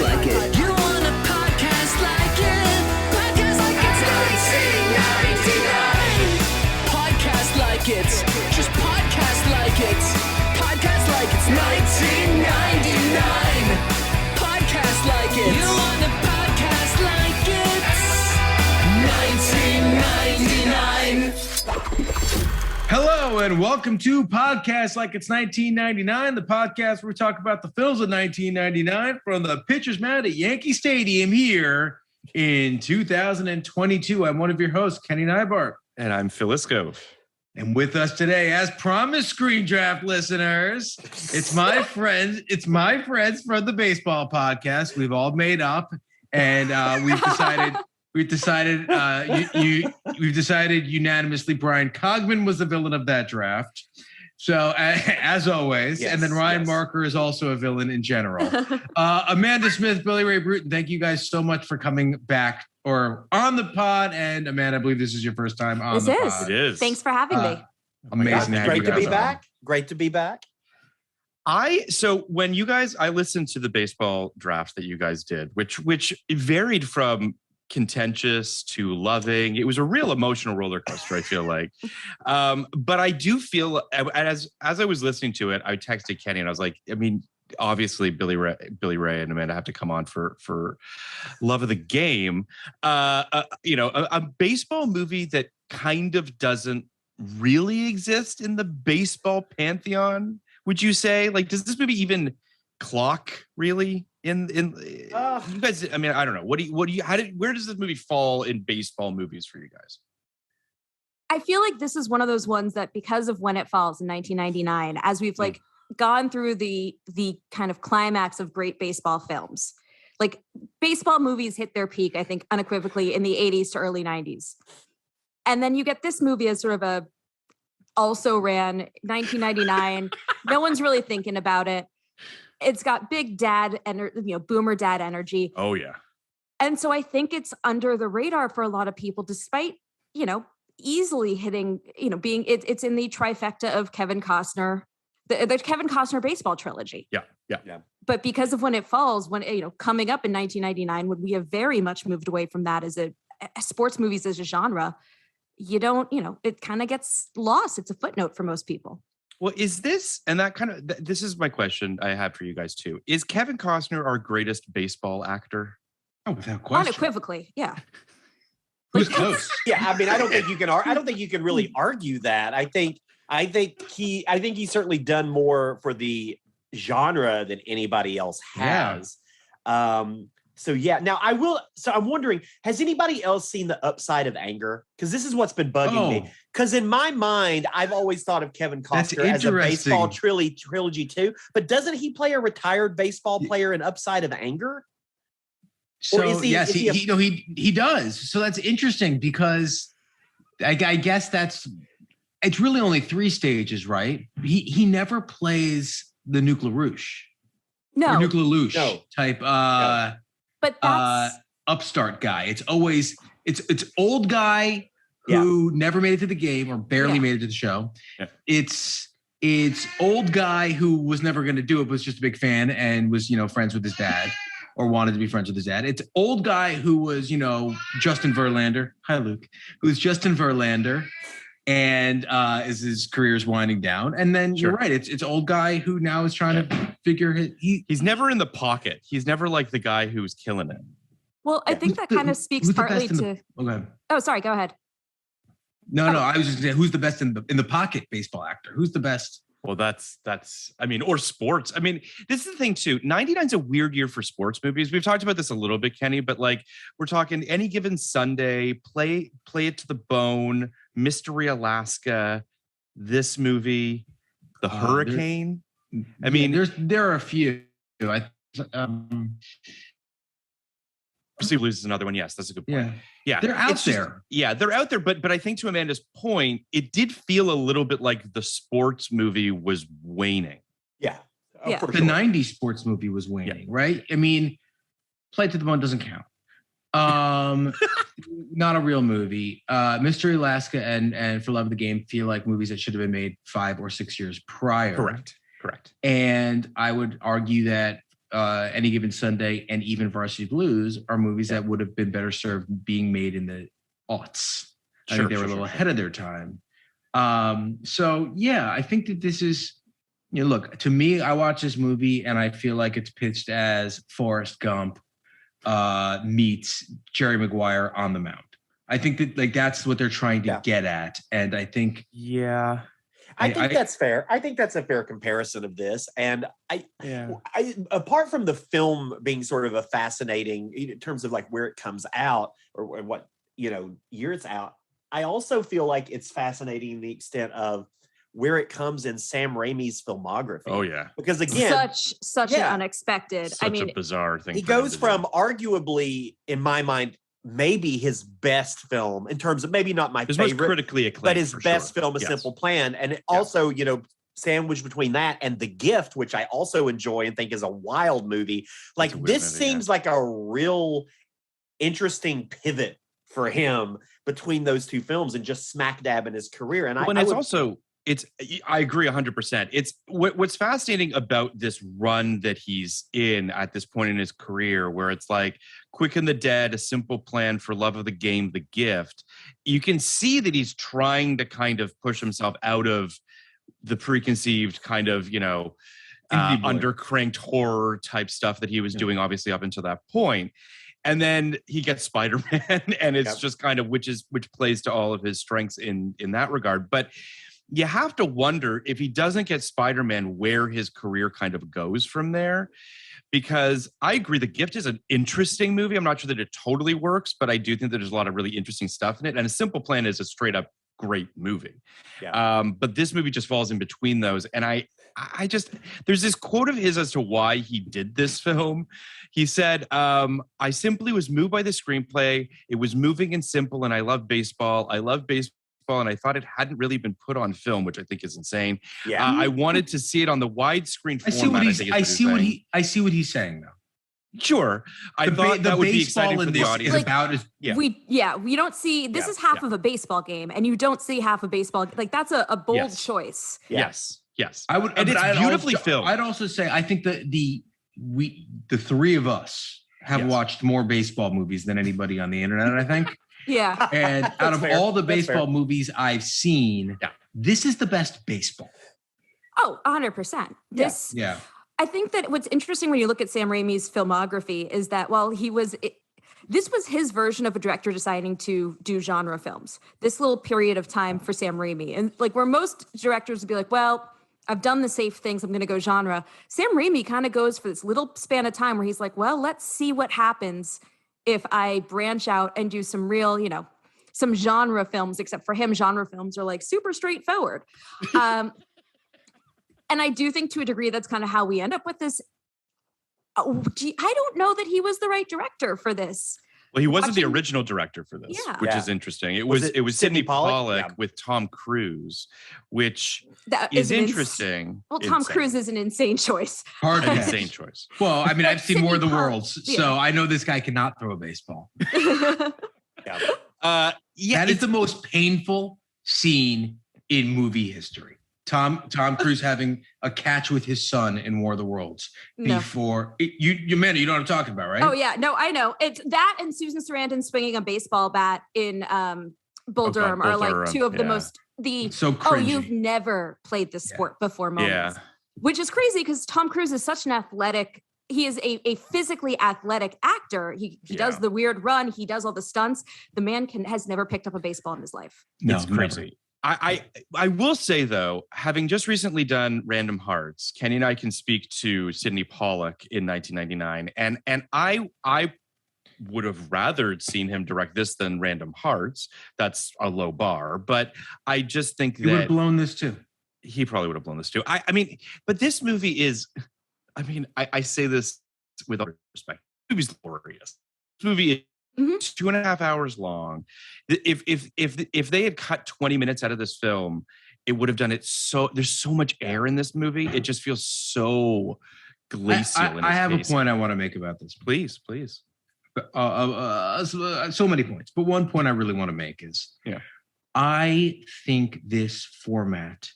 like it. You want a podcast like it? Podcast like it's 1999. Podcast like it. Just podcast like it. Podcast like it's 1999. Podcast like it. You want a podcast like it's 1999. Hello and welcome to Podcast Like It's 1999, the podcast where we talk about the films of 1999 from the pitcher's mound at Yankee Stadium here in 2022. I'm one of your hosts, Kenny Nybart. And I'm Phil Iscove. And with us today, as promised, Screen Draft listeners, it's my friends from the baseball podcast. We've all made up, and we've decided unanimously Brian Cogman was the villain of that draft. So as always, yes, and then Ryan Marker is also a villain in general. Amanda Smith, Billy Ray Brewton, thank you guys so much for coming back or on the pod. And Amanda, I believe this is your first time on the pod. It is. Thanks for having me. Amazing. Great to be back. Great to be back. So when you guys, I listened to the baseball draft that you guys did, which varied from contentious to loving. It was a real emotional roller coaster, I feel like. But I do feel, as I was listening to it, I texted Kenny and I was like, I mean, obviously Billy Ray and Amanda have to come on for love of the game. A baseball movie that kind of doesn't really exist in the baseball pantheon, would you say? Like, does this movie even clock really in you guys? I mean, I don't know. Where does this movie fall in baseball movies for you guys? I feel like this is one of those ones that, because of when it falls in 1999, as we've gone through the kind of climax of great baseball films, like baseball movies hit their peak, I think unequivocally in the 80s to early 90s. And then you get this movie as sort of a also ran 1999. No one's really thinking about it. It's got big dad and boomer dad energy. Oh yeah. And so I think it's under the radar for a lot of people, despite, easily hitting, being it's in the trifecta of Kevin Costner, the Kevin Costner baseball trilogy. Yeah. But because of when it falls, coming up in 1999, when we have very much moved away from that as sports movies as a genre, it kind of gets lost. It's a footnote for most people. Well, is this, and that kind of, this is my question I have for you guys too. Is Kevin Costner our greatest basebal actor? Oh, without question. Unequivocally, yeah. Who's close? Yeah, I mean, I don't think you can really argue that. I think he's certainly done more for the genre than anybody else has. Yeah. So yeah, now I'm wondering, has anybody else seen The Upside of Anger? Because this is what's been bugging me. Because in my mind, I've always thought of Kevin Costner as a baseball trilogy too. But doesn't he play a retired baseball player in Upside of Anger? So he does. So that's interesting because I guess it's really only 3 stages, right? He never plays the Nuke LaRouche. No. Or Nuke LaLoosh type. No. But that's upstart guy. It's always it's old guy who never made it to the game or barely made it to the show. Yeah. It's old guy who was never going to do it, but was just a big fan and was friends with his dad or wanted to be friends with his dad. It's old guy who was Justin Verlander. Hi Luke, who's Justin Verlander, and as his career is winding down. And then you're right. It's old guy who now is trying to figure he's never in the pocket. He's never like the guy who's killing it. Well, I think that kind of speaks partly to. Oh, sorry. Go ahead. No. I was just gonna say, who's the best in the pocket baseball actor? Who's the best? Well, that's. I mean, or sports. I mean, this is the thing too. 99's a weird year for sports movies. We've talked about this a little bit, Kenny, but like we're talking Any Given Sunday, Play It to the Bone, Mystery Alaska, this movie, The Hurricane. I mean, there are a few. Blues is another one. Yes, that's a good point. Yeah, they're out there. They're out there. But I think to Amanda's point, it did feel a little bit like the sports movie was waning. Yeah. The 90s sports movie was waning, right? I mean, Play It to the Bone doesn't count. Not a real movie. Mystery Alaska and For Love of the Game feel like movies that should have been made 5 or 6 years prior. Correct. And I would argue that Any Given Sunday and even Varsity Blues are movies that would have been better served being made in the aughts. I think they were a little ahead of their time. So yeah, I think that this is, look, to me, I watch this movie and I feel like it's pitched as Forrest Gump meets Jerry Maguire on the Mound. I think that that's what they're trying to get at. And I think, I think that's fair. I think that's a fair comparison of this. And I apart from the film being sort of a fascinating in terms of like where it comes out or what, year it's out, I also feel like it's fascinating the extent of where it comes in Sam Raimi's filmography. Oh yeah. Because again, such an unexpected, a bizarre thing. He goes from arguably, in my mind, maybe his best film in terms of maybe not my favorite, most critically acclaimed, but his best film, A Simple Plan. And also, sandwiched between that and The Gift, which I also enjoy and think is a wild movie. Like this seems like a real interesting pivot for him between those two films and just smack dab in his career. And I agree 100%. It's what's fascinating about this run that he's in at this point in his career, where it's like Quick and the Dead, A Simple Plan, For Love of the Game, The Gift. You can see that he's trying to kind of push himself out of the preconceived kind of, undercranked horror type stuff that he was doing, obviously up until that point. And then he gets Spider-Man, and it's just kind of which plays to all of his strengths in that regard. But you have to wonder if he doesn't get Spider-Man, where his career kind of goes from there. Because I agree, The Gift is an interesting movie. I'm not sure that it totally works, but I do think that there's a lot of really interesting stuff in it. And A Simple Plan is a straight up great movie. Yeah. But this movie just falls in between those. And I just, there's this quote of his as to why he did this film. He said, I simply was moved by the screenplay. It was moving and simple, and I love baseball. And I thought it hadn't really been put on film, which I think is insane. Yeah. I wanted to see it on the widescreen format. I see what he's saying, though. Sure. I thought that would be exciting for the audience. We don't see, this is half of a baseball game, and you don't see half a baseball. Like, that's a bold choice. Yes. I would, and it's beautifully filmed. I'd also say, I think that the three of us have watched more baseball movies than anybody on the internet, I think. Yeah. And out of all the baseball movies I've seen, this is the best baseball. Oh, 100%. I think that what's interesting when you look at Sam Raimi's filmography is that this was his version of a director deciding to do genre films. This little period of time for Sam Raimi. And like where most directors would be like, well, I've done the safe things, I'm going to go genre. Sam Raimi kind of goes for this little span of time where he's like, well, let's see what happens if I branch out and do some real, some genre films, except for him, genre films are like super straightforward. And I do think to a degree, that's kind of how we end up with this. I don't know that he was the right director for this. Well, he wasn't the original director for this, which is interesting. It was Sidney Pollack with Tom Cruise, which is interesting. Tom Cruise is an insane choice. Insane choice. Well, I mean, I've seen War of the Worlds, so I know this guy cannot throw a baseball. That is the most painful scene in movie history. Tom Cruise having a catch with his son in War of the Worlds before you know what I'm talking about, right? Oh yeah, no, I know. It's that and Susan Sarandon swinging a baseball bat in Bull Durham are like two of the most so cringy. You've never played this sport before moments, which is crazy because Tom Cruise is such an athletic. He is a physically athletic actor. He does the weird run. He does all the stunts. The man has never picked up a baseball in his life. No, it's crazy. Never. I will say, though, having just recently done Random Hearts, Kenny and I can speak to Sidney Pollack in 1999. And I would have rather seen him direct this than Random Hearts. That's a low bar. But I just think that... He would have blown this, too. He probably would have blown this, too. I mean, but this movie is... I mean, I say this with all respect. This movie's glorious. This movie is... Mm-hmm. 2.5 hours long. If they had cut 20 minutes out of this film, it would have done it so. There's so much air in this movie. It just feels so glacial. I have a point I want to make about this. Please. So many points, but one point I really want to make is, I think this format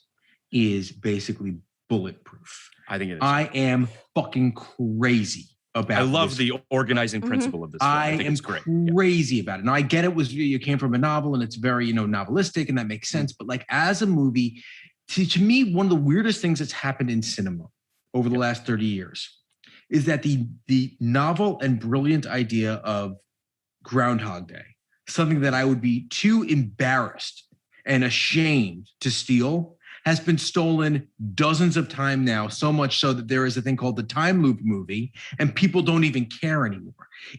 is basically bulletproof. I think it is. I am fucking crazy about. I love this. the organizing principle of this film. I think it's great. Crazy about it. Now I get it came from a novel and it's very, novelistic, and that makes sense. But like as a movie, to me, one of the weirdest things that's happened in cinema over the last 30 years is that the novel and brilliant idea of Groundhog Day, something that I would be too embarrassed and ashamed to steal, has been stolen dozens of times now, so much so that there is a thing called the time loop movie, and people don't even care anymore.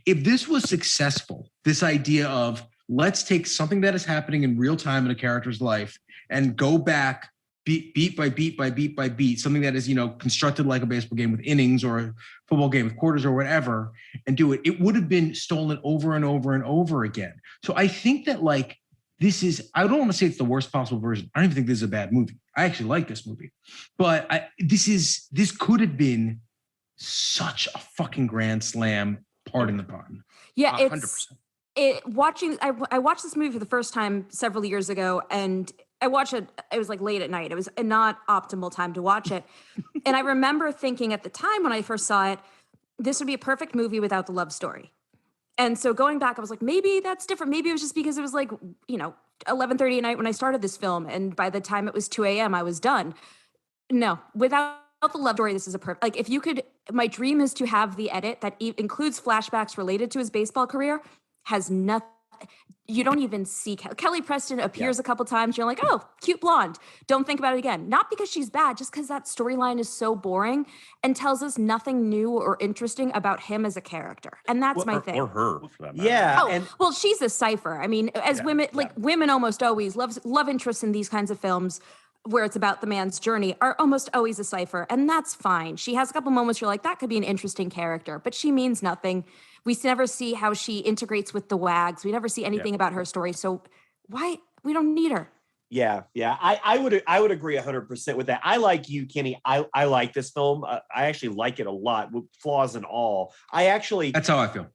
If this was successful, this idea of let's take something that is happening in real time in a character's life and go back beat by beat by beat by beat, something that is, constructed like a baseball game with innings or a football game with quarters or whatever, and do it, it would have been stolen over and over and over again. So I think that this is, I don't want to say it's the worst possible version. I don't even think this is a bad movie. I actually like this movie, but this could have been such a fucking grand slam, pardon the pun. Yeah, 100%. I watched this movie for the first time several years ago, and I watched it. It was late at night. It was a not optimal time to watch it. And I remember thinking at the time when I first saw it, this would be a perfect movie without the love story. And so going back, I was like, maybe that's different. Maybe it was just because it was 11:30 at night when I started this film. And by the time it was 2 a.m., I was done. No, without the love story, this is a perfect, if you could, my dream is to have the edit that includes flashbacks related to his baseball career, has nothing. You don't even see Kelly Preston appears a couple times. You're like, oh, cute blonde. Don't think about it again. Not because she's bad, just because that storyline is so boring and tells us nothing new or interesting about him as a character. And that's my thing. Or her, for that matter. Yeah. Well, she's a cipher. I mean, as women, women almost always love interests in these kinds of films where it's about the man's journey are almost always a cipher. And that's fine. She has a couple moments you're like, that could be an interesting character, but she means nothing. We never see how she integrates with the Wags. We never see anything about her story. So why? We don't need her. Yeah. I would agree 100% with that. I like you, Kenny. I like this film. I actually like it a lot, with flaws and all. That's how I feel.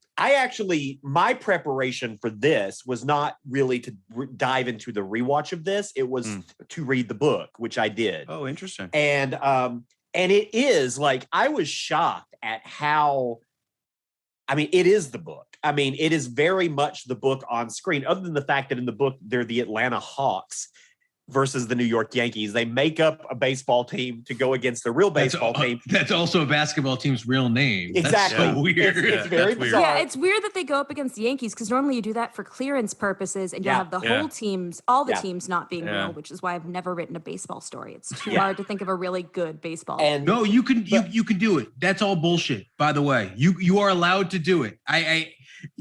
My preparation for this was not really to dive into the rewatch of this. It was to read the book, which I did. Oh, interesting. And it is I was shocked at how. It is the book. It is very much the book on screen, other than the fact that in the book, they're the Atlanta Hawks versus the New York Yankees. They make up a baseball team to go against the real baseball team. That's also a basketball team's real name. Exactly. That's so weird. It's very bizarre. Yeah, it's weird that they go up against the Yankees because normally you do that for clearance purposes and you have the whole teams, all the teams not being real, which is why I've never written a baseball story. It's too hard to think of a really good baseball. And no, you can do it. That's all bullshit, by the way. You are allowed to do it.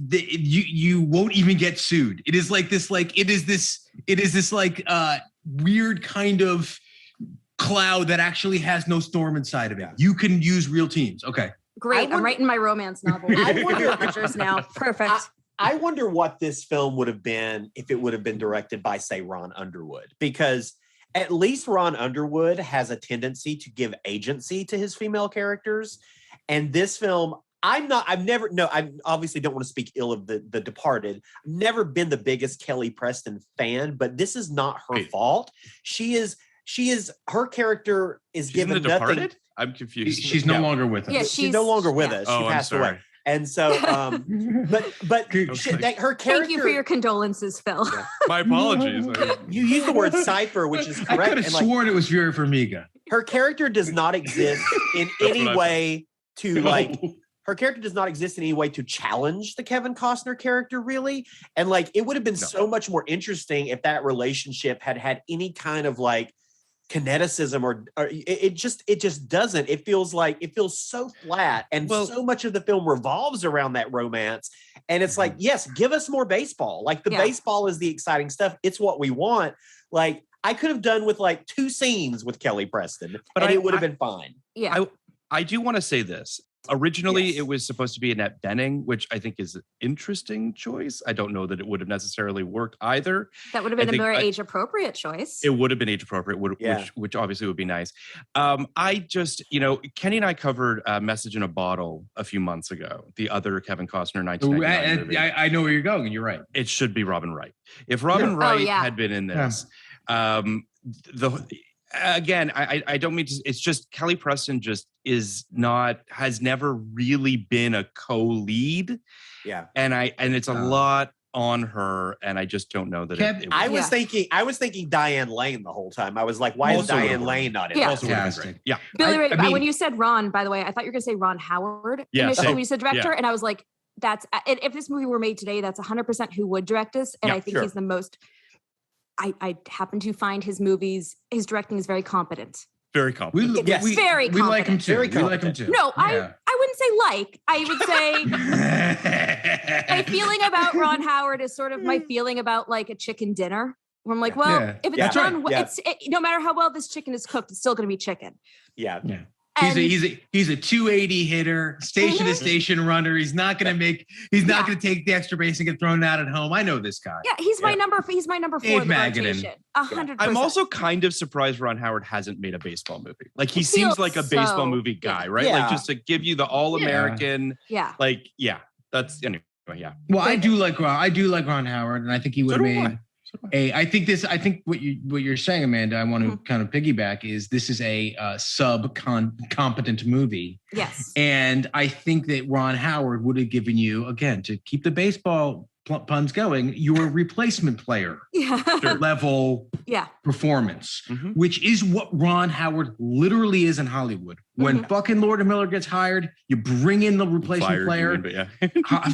You won't even get sued. It is this weird kind of cloud that actually has no storm inside of it. You can use real teams. Okay. Great. I'm writing my romance novel. I wonder pictures now. Perfect. I wonder what this film would have been if it would have been directed by, say, Ron Underwood, because at least Ron Underwood has a tendency to give agency to his female characters. And this film, I obviously don't want to speak ill of the Departed. I've never been the biggest Kelly Preston fan, but this is not her fault. Her character is given nothing. Departed? I'm confused. She's no longer with us. Yeah, she's no longer with us. She passed away. And so, but her character. Thank you for your condolences, Phil. Yeah. My apologies. You used the word cipher, which is correct. I could have sworn it was Vera Farmiga. Her character does not exist in any way to her character does not exist in any way to challenge the Kevin Costner character, really. And it would have been so much more interesting if that relationship had any kind of kineticism or it just doesn't. It feels so flat, and so much of the film revolves around that romance. And it's yes, give us more baseball. Baseball is the exciting stuff. It's what we want. I could have done with 2 scenes with Kelly Preston, but it would have been fine. Yeah. I do want to say this. Originally, it was supposed to be Annette Bening, which I think is an interesting choice. I don't know that it would have necessarily worked either. That would have been a more age-appropriate choice. It would have been age-appropriate, which obviously would be nice. I just, Kenny and I covered Message in a Bottle a few months ago, the other Kevin Costner 1999 movie. I know where you're going, and you're right. It should be Robin Wright. If Robin Wright had been in this, again, I don't mean to. It's just Kelly Preston just has never really been a co-lead. Yeah, and it's a lot on her, and I just don't know that. I was thinking Diane Lane the whole time. I was like, why is Diane Lane not in? Yeah. Also fantastic. Yeah, Billy Ray. When you said Ron, by the way, I thought you were going to say Ron Howard. Yeah, initially when you said director, and I was like, that's if this movie were made today, that's 100% who would direct this, and I think he's the most. I happen to find his directing is very competent. Very competent. Very competent. We like him too. Very we like him too. No, I wouldn't say like. I would say my feeling about Ron Howard is sort of my feeling about like a chicken dinner. Where I'm like, if it's done, no matter how well this chicken is cooked, it's still going to be chicken. Yeah. He's a 280 hitter, station to station runner. He's not going to take the extra base and get thrown out at home. I know this guy. Yeah, he's my number 4 in the rotation. 100%. I'm also kind of surprised Ron Howard hasn't made a baseball movie. Like he seems like a baseball movie guy, right? Yeah. Like just to give you the all-American. Yeah. Like, that's anyway. Yeah. Well, I do like Ron Howard, and I think he would have made. I think what you're saying, Amanda, I want to kind of piggyback is this is a competent movie. Yes. And I think that Ron Howard would have given you, again, to keep the baseball puns going, your replacement player level performance, which is what Ron Howard literally is in Hollywood. When fucking Lord and Miller gets hired, you bring in the replacement player.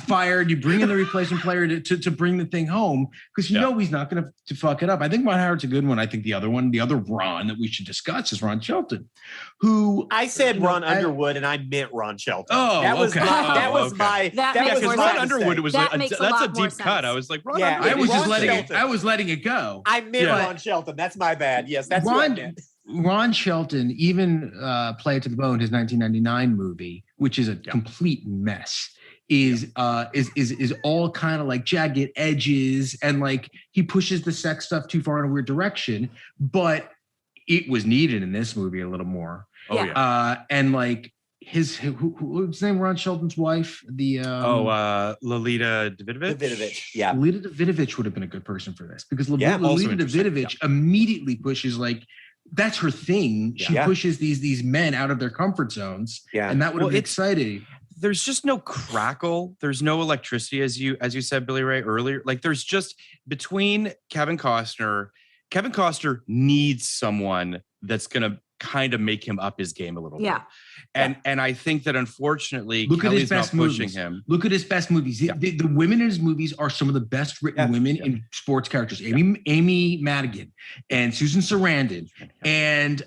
Fired, you bring in the replacement player to bring the thing home because you know he's not going to fuck it up. I think Ron Howard's a good one. I think the other Ron that we should discuss is Ron Shelton, who I said Ron Underwood and I meant Ron Shelton. Oh, that was my Ron Underwood was that's a deep sense. cut. I was like, Ron Yeah, Underwood. I was letting it go. I meant Ron Shelton. That's my bad. Yes, that's what I meant. Ron Shelton even Play It to the Bone, his 1999 movie, which is a complete mess, is all kind of like jagged edges and like he pushes the sex stuff too far in a weird direction, but it was needed in this movie a little more. And like what's his name? Ron Shelton's wife, Lolita Davidovich. Lolita Davidovich would have been a good person for this because Lolita Davidovich immediately pushes like. That's her thing. She pushes these men out of their comfort zones. Yeah. And that would have been exciting. There's just no crackle. There's no electricity, as you said, Billy Ray, earlier. Like there's just between Kevin Costner needs someone that's gonna kind of make him up his game a little bit. And I think that unfortunately Kelly's not pushing him. Look at his best movies. The women in his movies are some of the best written women in sports characters. Amy Madigan and Susan Sarandon and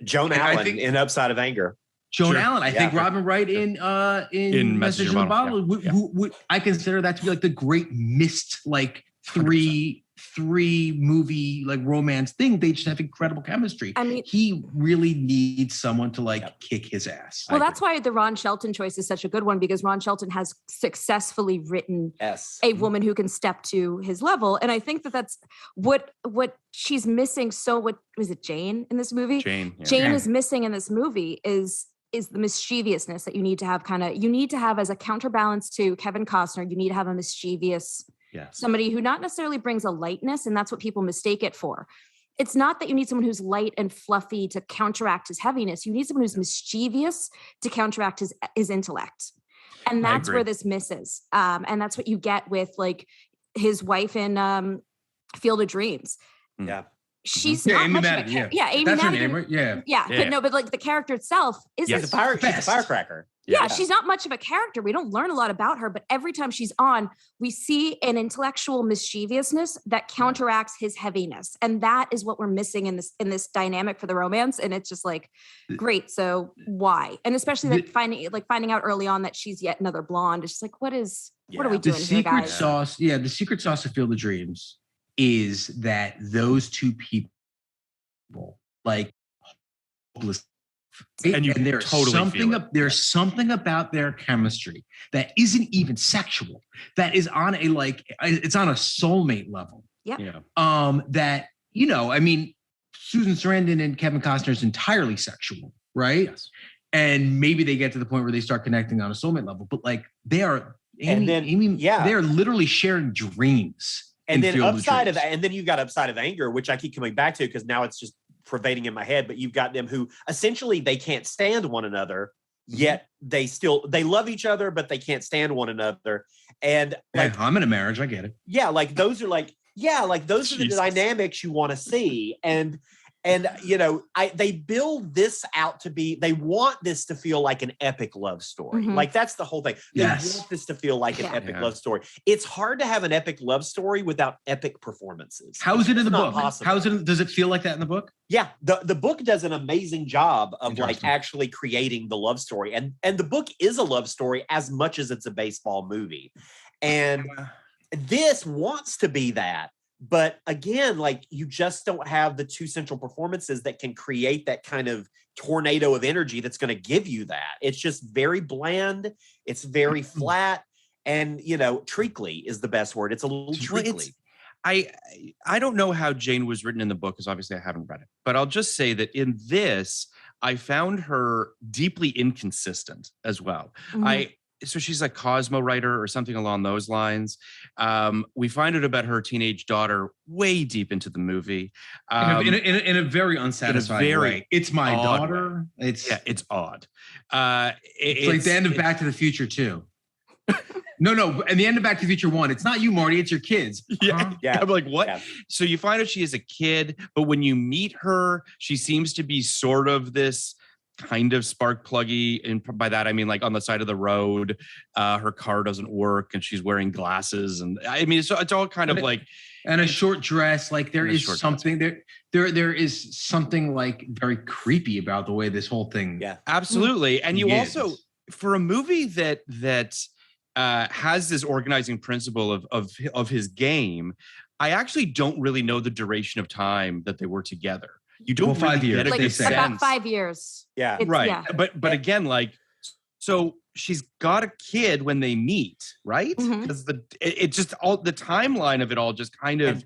Joan Allen in Upside of Anger. Joan Allen. I think Robin Wright in Message in the Bottle. I consider that to be like the great missed like three movie like romance thing. They just have incredible chemistry. I mean, he really needs someone to like kick his ass. Well, that's why the Ron Shelton choice is such a good one because Ron Shelton has successfully written a woman who can step to his level. And I think that's what she's missing. So what was it, Jane in this movie? Jane is missing in this movie is the mischievousness that you need to have as a counterbalance to Kevin Costner. You need to have a mischievous somebody who not necessarily brings a lightness, and that's what people mistake it for. It's not that you need someone who's light and fluffy to counteract his heaviness. You need someone who's mischievous to counteract his intellect. And that's where this misses. And that's what you get with like his wife in Field of Dreams. Yeah. She's not much of a character. Yeah, Amy That's Madigan. her name, right? Yeah. But the character itself is she's a firecracker. Yeah, she's not much of a character. We don't learn a lot about her, but every time she's on, we see an intellectual mischievousness that counteracts his heaviness. And that is what we're missing in this dynamic for the romance. And it's just like, great. So why? And especially finding out early on that she's yet another blonde. It's just like, what are we doing here, guys? The secret sauce of Field of Dreams is that those two people like hopeless. And there's something about their chemistry that isn't even sexual. That is on it's on a soulmate level. Yeah. That I mean, Susan Sarandon and Kevin Costner is entirely sexual, right? Yes. And maybe they get to the point where they start connecting on a soulmate level, but like they are, they're literally sharing dreams. And then and then you've got Upside of Anger, which I keep coming back to because now it's just pervading in my head, but you've got them who essentially they can't stand one another, yet they love each other, but they can't stand one another. And like, I'm in a marriage. I get it. Yeah. Like those are like the dynamics you want to see. And they build this out to be, they want this to feel like an epic love story. Mhm. Like that's the whole thing. They want this to feel like an epic love story. It's hard to have an epic love story without epic performances. How is it in the book? Possible. Does it feel like that in the book? Yeah, the book does an amazing job of like actually creating the love story. And the book is a love story as much as it's a baseball movie. And this wants to be that. But again, like you just don't have the two central performances that can create that kind of tornado of energy that's going to give you that. It's just very bland. It's very flat. And, treacly is the best word. It's a little treacly. I don't know how Jane was written in the book, because obviously I haven't read it. But I'll just say that in this, I found her deeply inconsistent as well. Mhm. So she's a Cosmo writer or something along those lines. We find out about her teenage daughter way deep into the movie. In a very unsatisfying way. It's my daughter. Way. It's odd. It's like the end of Back to the Future 2. No. And the end of Back to the Future 1. It's not you, Marty. It's your kids. Yeah. I'm like, what? Yeah. So you find out she is a kid, but when you meet her, she seems to be sort of this kind of spark pluggy, and by that I mean like on the side of the road, her car doesn't work and she's wearing glasses, and I mean it's all kind of like, and a short dress. Like there is something there is something like very creepy about the way this whole thing. Yeah, absolutely. And you also, for a movie that has this organizing principle of his game, I actually don't really know the duration of time that they were together. You don't 5 years. Like about 5 years. Yeah. Right. Yeah. But again, like, so she's got a kid when they meet, right? Because it just all the timeline of it all just kind of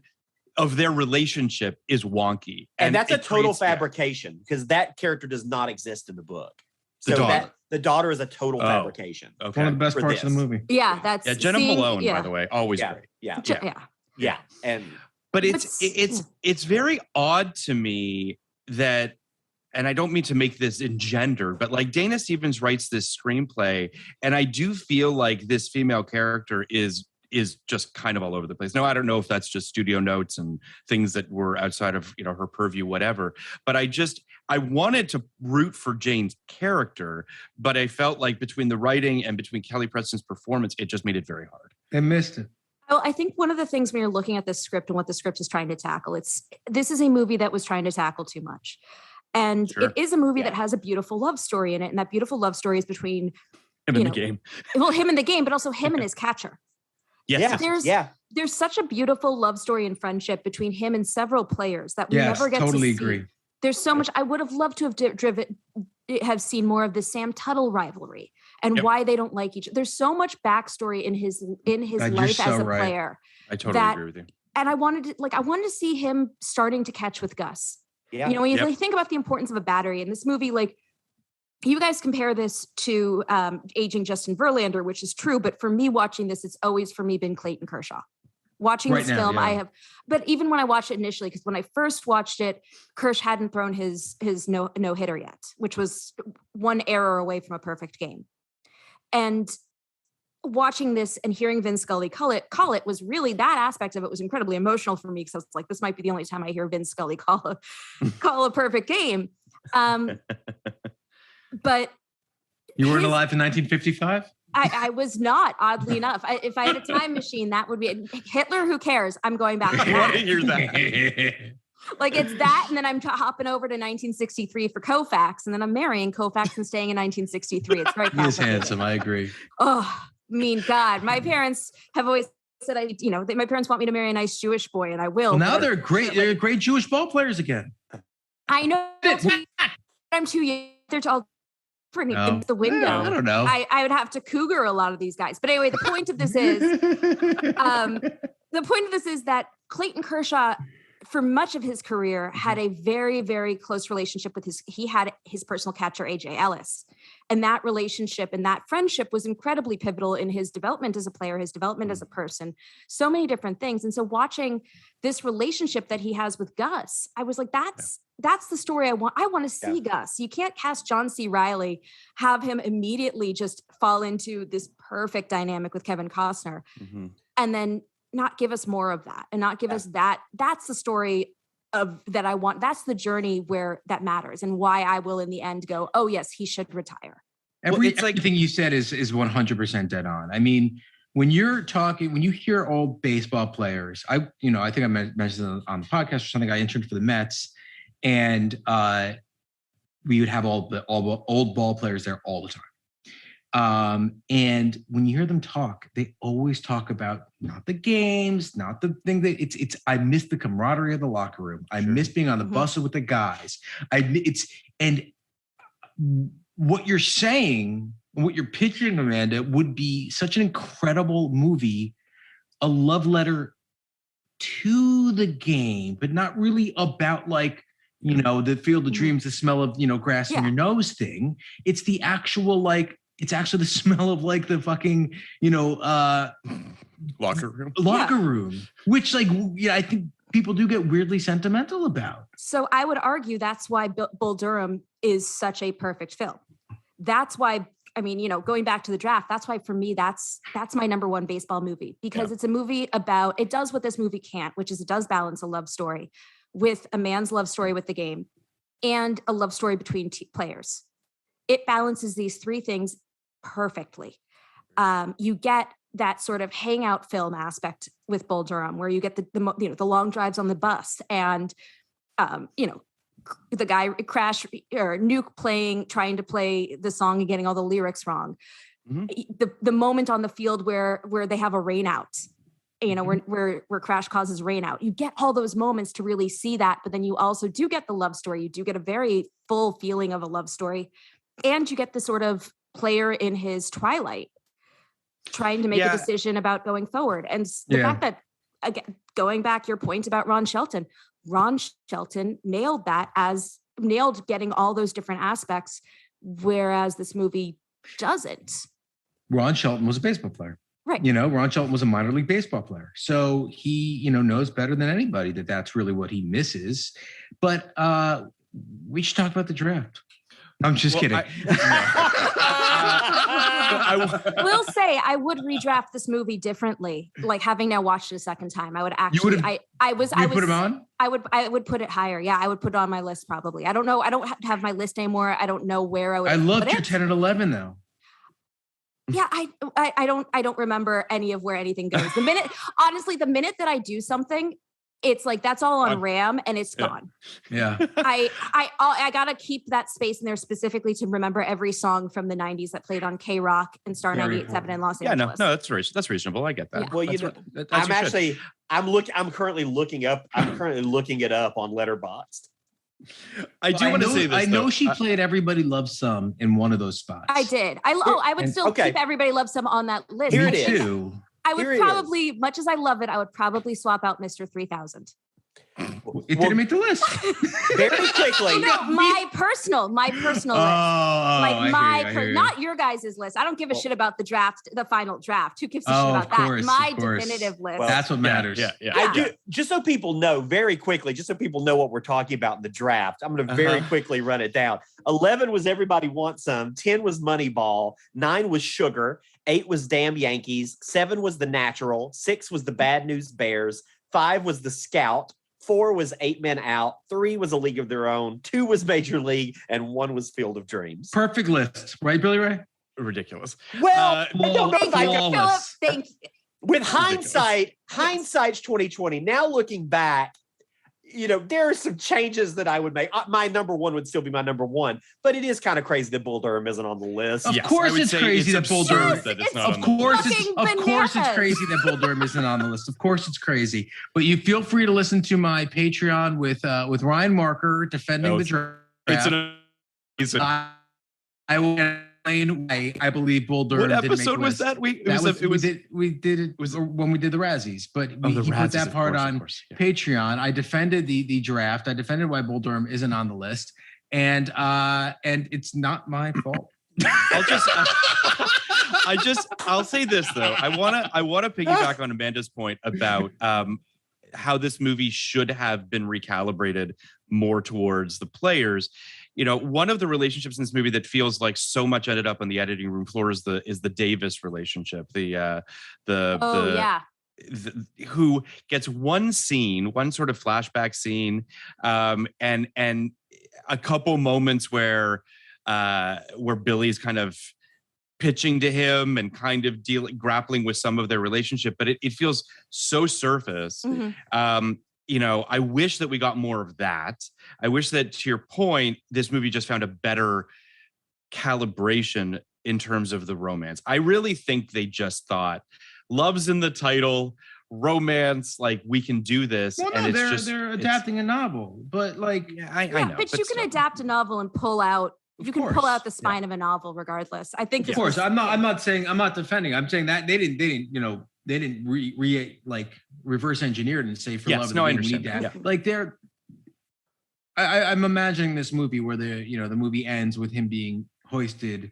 their relationship is wonky. And that's a total fabrication, because that character does not exist in the book. So the daughter is a total fabrication. Okay. One of the best parts of the movie. Yeah, that's Jenna Malone, by the way, always great. Yeah. But it's very odd to me that, and I don't mean to make this engendered, but like Dana Stevens writes this screenplay, and I do feel like this female character is just kind of all over the place. Now, I don't know if that's just studio notes and things that were outside of her purview, whatever. But I wanted to root for Jane's character, but I felt like between the writing and between Kelly Preston's performance, it just made it very hard. I missed it. Well, I think one of the things when you're looking at this script and what the script is trying to tackle, this is a movie that was trying to tackle too much. And it is a movie that has a beautiful love story in it. And that beautiful love story is between him in the game. Well, him in the game, but also him and his catcher. Yes. There's such a beautiful love story and friendship between him and several players that we never get to see. Totally agree. There's so much. I would have loved to have seen more of the Sam Tuttle rivalry and why they don't like each other. There's so much backstory in his life as a player. I totally agree with you. And I wanted to see him starting to catch with Gus. Yeah. When you really think about the importance of a battery in this movie, like you guys compare this to aging Justin Verlander, which is true. But for me watching this, it's always for me been Clayton Kershaw. Watching this film, but even when I watched it initially, because when I first watched it, Kersh hadn't thrown his no hitter yet, which was one error away from a perfect game. And watching this and hearing Vin Scully call it was really, that aspect of it was incredibly emotional for me, because I was like, this might be the only time I hear Vin Scully call a perfect game. But you weren't alive in 1955? I was not, oddly enough. If I had a time machine, that would be Hitler. Who cares? I'm going back. I want to hear that. Like it's that, and then I'm hopping over to 1963 for Koufax, and then I'm marrying Koufax and staying in 1963. It's very He is handsome. I agree. Oh, God. My parents have always said my parents want me to marry a nice Jewish boy, and I will. Well, now they're great. They're great Jewish ball players again. I know. I'm too young. They're all into the window. I don't know. I would have to cougar a lot of these guys. But anyway, the point of this is that Clayton Kershaw, for much of his career, had a very, very close relationship with his personal catcher, AJ Ellis. And that relationship and that friendship was incredibly pivotal in his development as a player, his development as a person, so many different things. And so watching this relationship that he has with Gus, I was like, that's the story I want. I want to see Gus. You can't cast John C. Reilly, have him immediately just fall into this perfect dynamic with Kevin Costner, and then not give us more of that and not give us that. That's the story of that I want. That's the journey where that matters and why I will in the end go, oh yes, he should retire. Everything you said is 100% dead on. I mean, when you hear old baseball players, I think I mentioned on the podcast or something, I interned for the Mets, and we would have all the old ball players there all the time. And when you hear them talk, they always talk about not the games, not the thing that it's, I miss the camaraderie of the locker room. I miss being on the bus with the guys. And what you're saying, what you're pitching, Amanda, would be such an incredible movie, a love letter to the game, but not really about the Field of Dreams, the smell of, grass in your nose thing. It's the actual, it's actually the smell of the fucking, locker room, which I think people do get weirdly sentimental about. So I would argue that's why Bull Durham is such a perfect film. That's why, going back to the draft, that's why for me, that's my number one baseball movie, because it's a movie about, it does what this movie can't, which is it does balance a love story with a man's love story with the game and a love story between players. It balances these three things perfectly. You get that sort of hangout film aspect with Bull Durham, where you get the long drives on the bus and, the guy Crash or Nuke trying to play the song and getting all the lyrics wrong. The moment on the field where they have a rain out, where Crash causes rain out. You get all those moments to really see that, but then you also do get the love story. You do get a very full feeling of a love story, and you get the sort of player in his twilight trying to make a decision about going forward. And the fact that, again, going back your point about Ron Shelton nailed getting all those different aspects, whereas this movie doesn't. Ron Shelton was a baseball player. Right. Ron Shelton was a minor league baseball player. So he, knows better than anybody that that's really what he misses. But we should talk about the draft. I'm just kidding. I will say I would redraft this movie differently. Like, having now watched it a second time, I would actually. I would put him on. I would put it higher. Yeah, I would put it on my list probably. I don't know. I don't have my list anymore. I don't know where I would. I loved your 10 and 11 though. Yeah, I don't remember any of where anything goes. The minute that I do something, it's like that's all on RAM and it's gone. Yeah. I gotta keep that space in there specifically to remember every song from the 90s that played on K-Rock and Star 98.7 in Los Angeles. No, that's reasonable. I get that. Yeah. Well, I'm currently looking it up on Letterboxd. I do want to say this. I know she played Everybody Loves Some in one of those spots. I did. I would still keep Everybody Loves Some on that list. Here it is. I would probably, much as I love it, I would probably swap out Mr. 3000. It didn't make the list. Very quickly. My personal list. Not your guys' list. I don't give a shit about the draft, the final draft. Who gives a shit about that? My definitive list. Well, that's what matters. Yeah. I do, just so people know very quickly, just so people know what we're talking about in the draft. I'm going to very quickly run it down. 11 was Everybody Wants Some. 10 was Moneyball. 9 was Sugar. 8 was Damn Yankees. 7 was The Natural. 6 was The Bad News Bears. 5 was The Scout. 4 was 8 Men Out. 3 was A League of Their Own. 2 was Major League, and 1 was Field of Dreams. Perfect list, right, Billy Ray? Ridiculous. Well, Thank you. With hindsight's 2020. Now looking back, there are some changes that I would make. My number one would still be my number one, but it is kind of crazy that Bull Durham isn't on the list. Of course it's crazy that Bull Durham. Of course it's crazy that Bull Durham isn't on the list. Of course it's crazy. But you feel free to listen to my Patreon with Ryan Marker defending the draft. It's an amazing. I will explain why I believe Bull Durham. What episode was that? We did it when we did the Razzies, but he put that part on Patreon. I defended the draft. I defended why Bull Durham isn't on the list, and it's not my fault. I'll say this though. I wanna piggyback on Amanda's point about how this movie should have been recalibrated more towards the players. You know, one of the relationships in this movie that feels like so much ended up on the editing room floor is the Davis relationship. Who gets one scene, one sort of flashback scene, and a couple moments where Billy's kind of pitching to him and kind of grappling with some of their relationship, but it feels so surface. Mm-hmm. You know, I wish that we got more of that. I wish that, to your point, this movie just found a better calibration in terms of the romance. I really think they just thought, love's in the title, romance, like we can do this. Well, and no, they're adapting a novel, but like, I know. But you can adapt a novel and pull out. You can pull out the spine of a novel, regardless. I think. Of course, I'm not saying, I'm not defending. I'm saying that they didn't reverse engineer it and say for love. No, I understand. Yeah. Like I'm imagining this movie where the movie ends with him being hoisted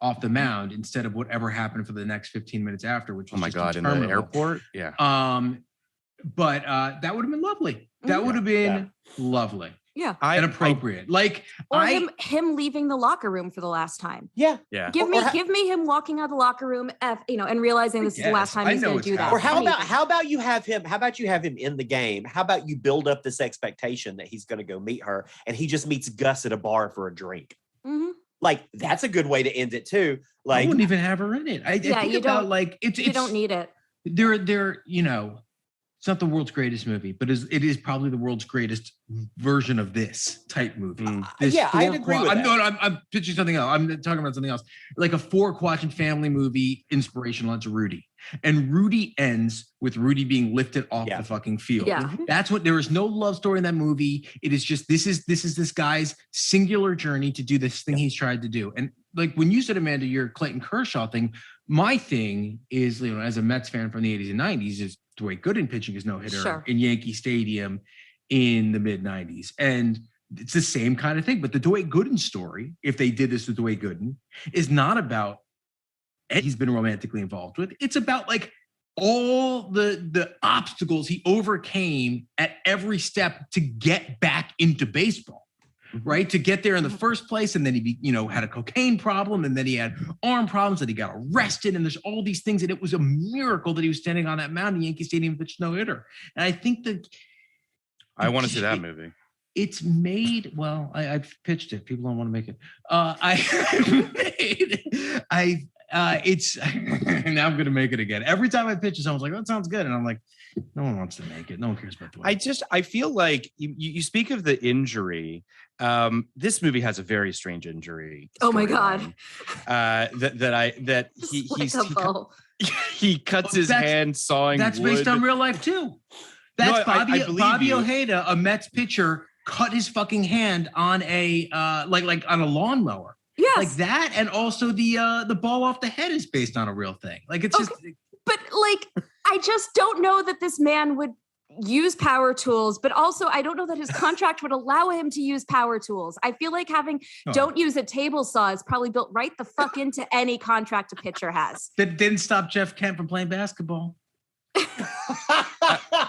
off the mound instead of whatever happened for the next 15 minutes after, which was in the airport. Yeah. But that would have been lovely. That would have been lovely. Yeah. And appropriate. Him leaving the locker room for the last time. Yeah. Yeah. Give me him walking out of the locker room, and realizing this is the last time he's going to do that. Or how about you have him in the game? How about you build up this expectation that he's going to go meet her, and he just meets Gus at a bar for a drink? Mm-hmm. Like, that's a good way to end it too. Like, I wouldn't even have her in it. You don't need it. It's not the world's greatest movie, but it is probably the world's greatest version of this type movie. I'd agree with that. I'm pitching something else. I'm talking about something else. Like a 4-quadrant family movie, inspirational. It's Rudy. And Rudy ends with Rudy being lifted off the fucking field. Yeah. That's what, there is no love story in that movie. It is just, this is this guy's singular journey to do this thing he's tried to do. And like when you said, Amanda, your Clayton Kershaw thing, my thing is, as a Mets fan from the 80s and 90s, is Dwight Gooden pitching his no-hitter in Yankee Stadium in the mid-90s. And it's the same kind of thing. But the Dwight Gooden story, if they did this with Dwight Gooden, is not about he's been romantically involved with. It's about like all the obstacles he overcame at every step to get back into baseball. Right, to get there in the first place, and then he, had a cocaine problem, and then he had arm problems, and he got arrested, and there's all these things, and it was a miracle that he was standing on that mound in Yankee Stadium, pitched no hitter. And I think that I want to see that movie. It's made well. I've pitched it. People don't want to make it. It's now I'm going to make it again. Every time I pitch it, someone's like, "That sounds good," and I'm like, no one wants to make it. No one cares about the way. I feel like you speak of the injury. This movie has a very strange injury. Oh my God. He cuts his hand sawing That's wood. Based on real life too. That's Bobby Ojeda, a Mets pitcher, cut his fucking hand on a like on a lawnmower. Yes. Like that, and also the ball off the head is based on a real thing. Like it's just. But like, I just don't know that this man would use power tools, but also I don't know that his contract would allow him to use power tools. I feel like don't use a table saw is probably built right the fuck into any contract a pitcher has. That didn't stop Jeff Kent from playing basketball.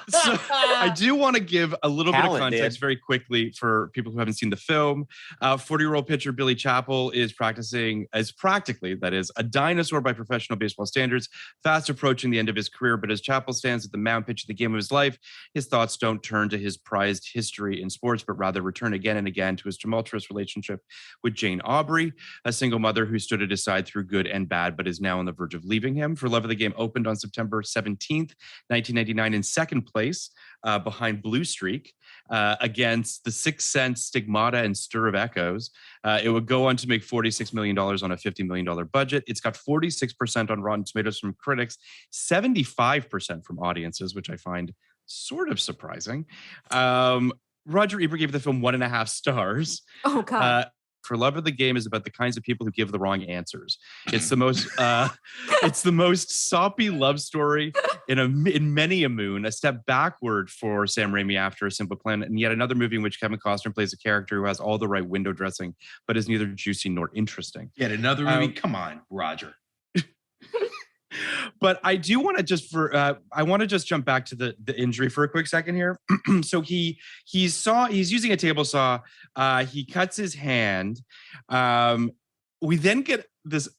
So I do want to give a little bit of context very quickly for people who haven't seen the film. 40-year-old pitcher Billy Chappell is practically a dinosaur by professional baseball standards, fast approaching the end of his career. But as Chappell stands at the mound pitching the game of his life, his thoughts don't turn to his prized history in sports, but rather return again and again to his tumultuous relationship with Jane Aubrey, a single mother who stood at his side through good and bad, but is now on the verge of leaving him. For Love of the Game opened on September 17th, 1999 in second place behind Blue Streak against The Sixth Sense, Stigmata, and Stir of Echoes. It would go on to make $46 million on a $50 million budget. It's got 46% on Rotten Tomatoes from critics, 75% from audiences, which I find sort of surprising. Roger Ebert gave the film 1.5 stars. Oh, God. For Love of the Game is about the kinds of people who give the wrong answers. It's the most soppy love story in many a moon, a step backward for Sam Raimi after A Simple Plan, and yet another movie in which Kevin Costner plays a character who has all the right window dressing, but is neither juicy nor interesting. Yet another movie. Come on, Roger. But I do want to just jump back to the injury for a quick second here. So he's using a table saw. He cuts his hand. We then get this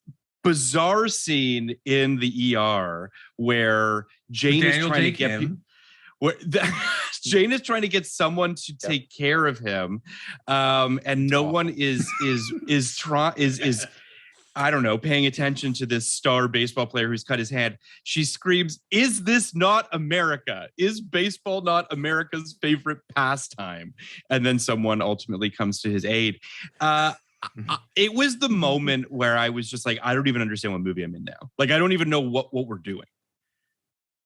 bizarre scene in the ER where Jane is trying to get Jane is trying to get someone to take care of him, and no one is I don't know, paying attention to this star baseball player who's cut his hand. She screams, "Is this not America? Is baseball not America's favorite pastime?" And then someone ultimately comes to his aid. It was the moment where I was just like, I don't even understand what movie I'm in now. Like, I don't even know what we're doing.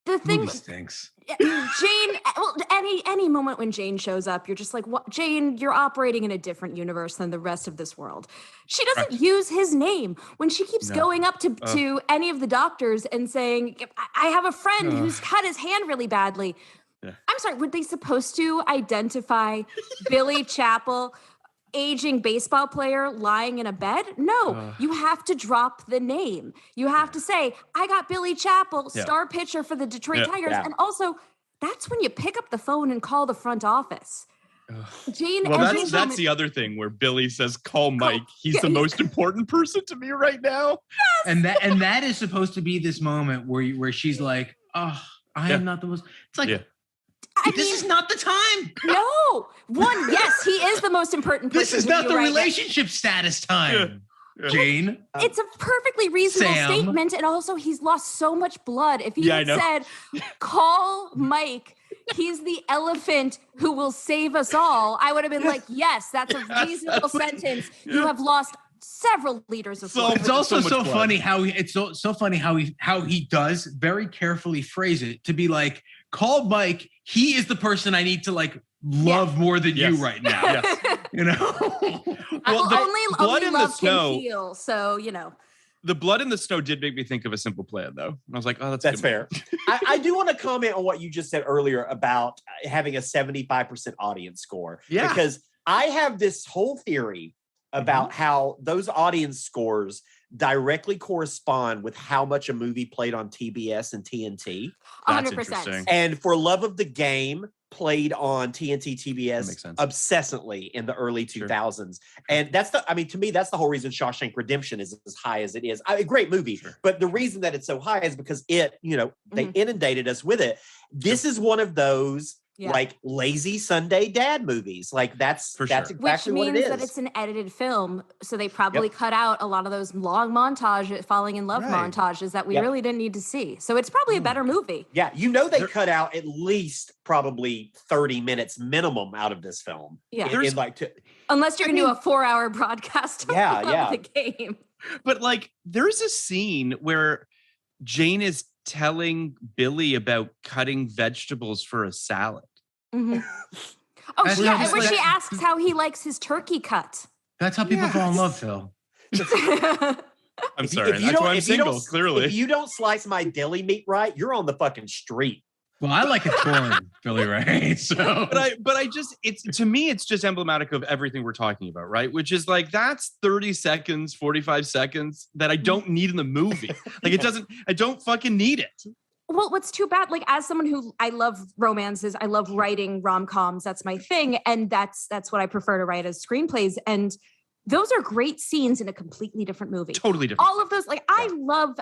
The thing stinks. Jane, well, any moment when Jane shows up, you're just like, what? Jane, you're operating in a different universe than the rest of this world. She doesn't use his name when she keeps going up to any of the doctors and saying, I have a friend who's cut his hand really badly. Yeah. I'm sorry, were they supposed to identify Billy Chappell, aging baseball player lying in a bed? No, you have to drop the name. You have to say, I got Billy Chappell, star pitcher for the Detroit Tigers. Yeah. And also, that's when you pick up the phone and call the front office. Jane, well, that's the other thing where Billy says, call Mike. He's the most important person to me right now. Yes. And that is supposed to be this moment where she's like, oh, I am not the most. It's like, this is not the time. No. Yes, he is the most important person. This is not the relationship status time, Jane. It's a perfectly reasonable statement. And also, he's lost so much blood. If he had said, call Mike, he's the elephant who will save us all, I would have been like, yes, that's a reasonable sentence. You have lost several liters of blood. It's also so funny how he does very carefully phrase it to be like, call Mike. He is the person I need to like love more than you right now. Yes. You know, well, the blood in the snow. Can heal, so you know, the blood in the snow did make me think of A Simple Plan, though. And I was like, oh, that's fair. I do want to comment on what you just said earlier about having a 75% audience score. Yeah, because I have this whole theory about how those audience scores directly correspond with how much a movie played on TBS and TNT. 100%. And For Love of the Game played on TNT, TBS obsessively in the early 2000s. Sure. And to me, that's the whole reason Shawshank Redemption is as high as it is. A great movie, but the reason that it's so high is because they inundated us with it. This is one of those like lazy Sunday dad movies. Like that's exactly what it is. Which means that it's an edited film. So they probably cut out a lot of those long montages, falling in love montages that we really didn't need to see. So it's probably a better movie. Yeah. They cut out at least probably 30 minutes minimum out of this film. Yeah. Unless you're going to do a 4-hour broadcast of the game. But like, there's a scene where Jane is telling Billy about cutting vegetables for a salad. Mm-hmm. Where she asks how he likes his turkey cut. That's how people fall in love, Phil. I'm sorry. That's why I'm single, clearly. If you don't slice my deli meat right, you're on the fucking street. Well, I like it torn, Billy Ray. So, but I just, to me, it's just emblematic of everything we're talking about, right? Which is like, that's 30 seconds, 45 seconds that I don't need in the movie. Like I don't fucking need it. Well, what's too bad, like as someone who, I love romances, I love writing rom-coms, that's my thing. And that's what I prefer to write as screenplays. And those are great scenes in a completely different movie. Totally different. All of those, like I love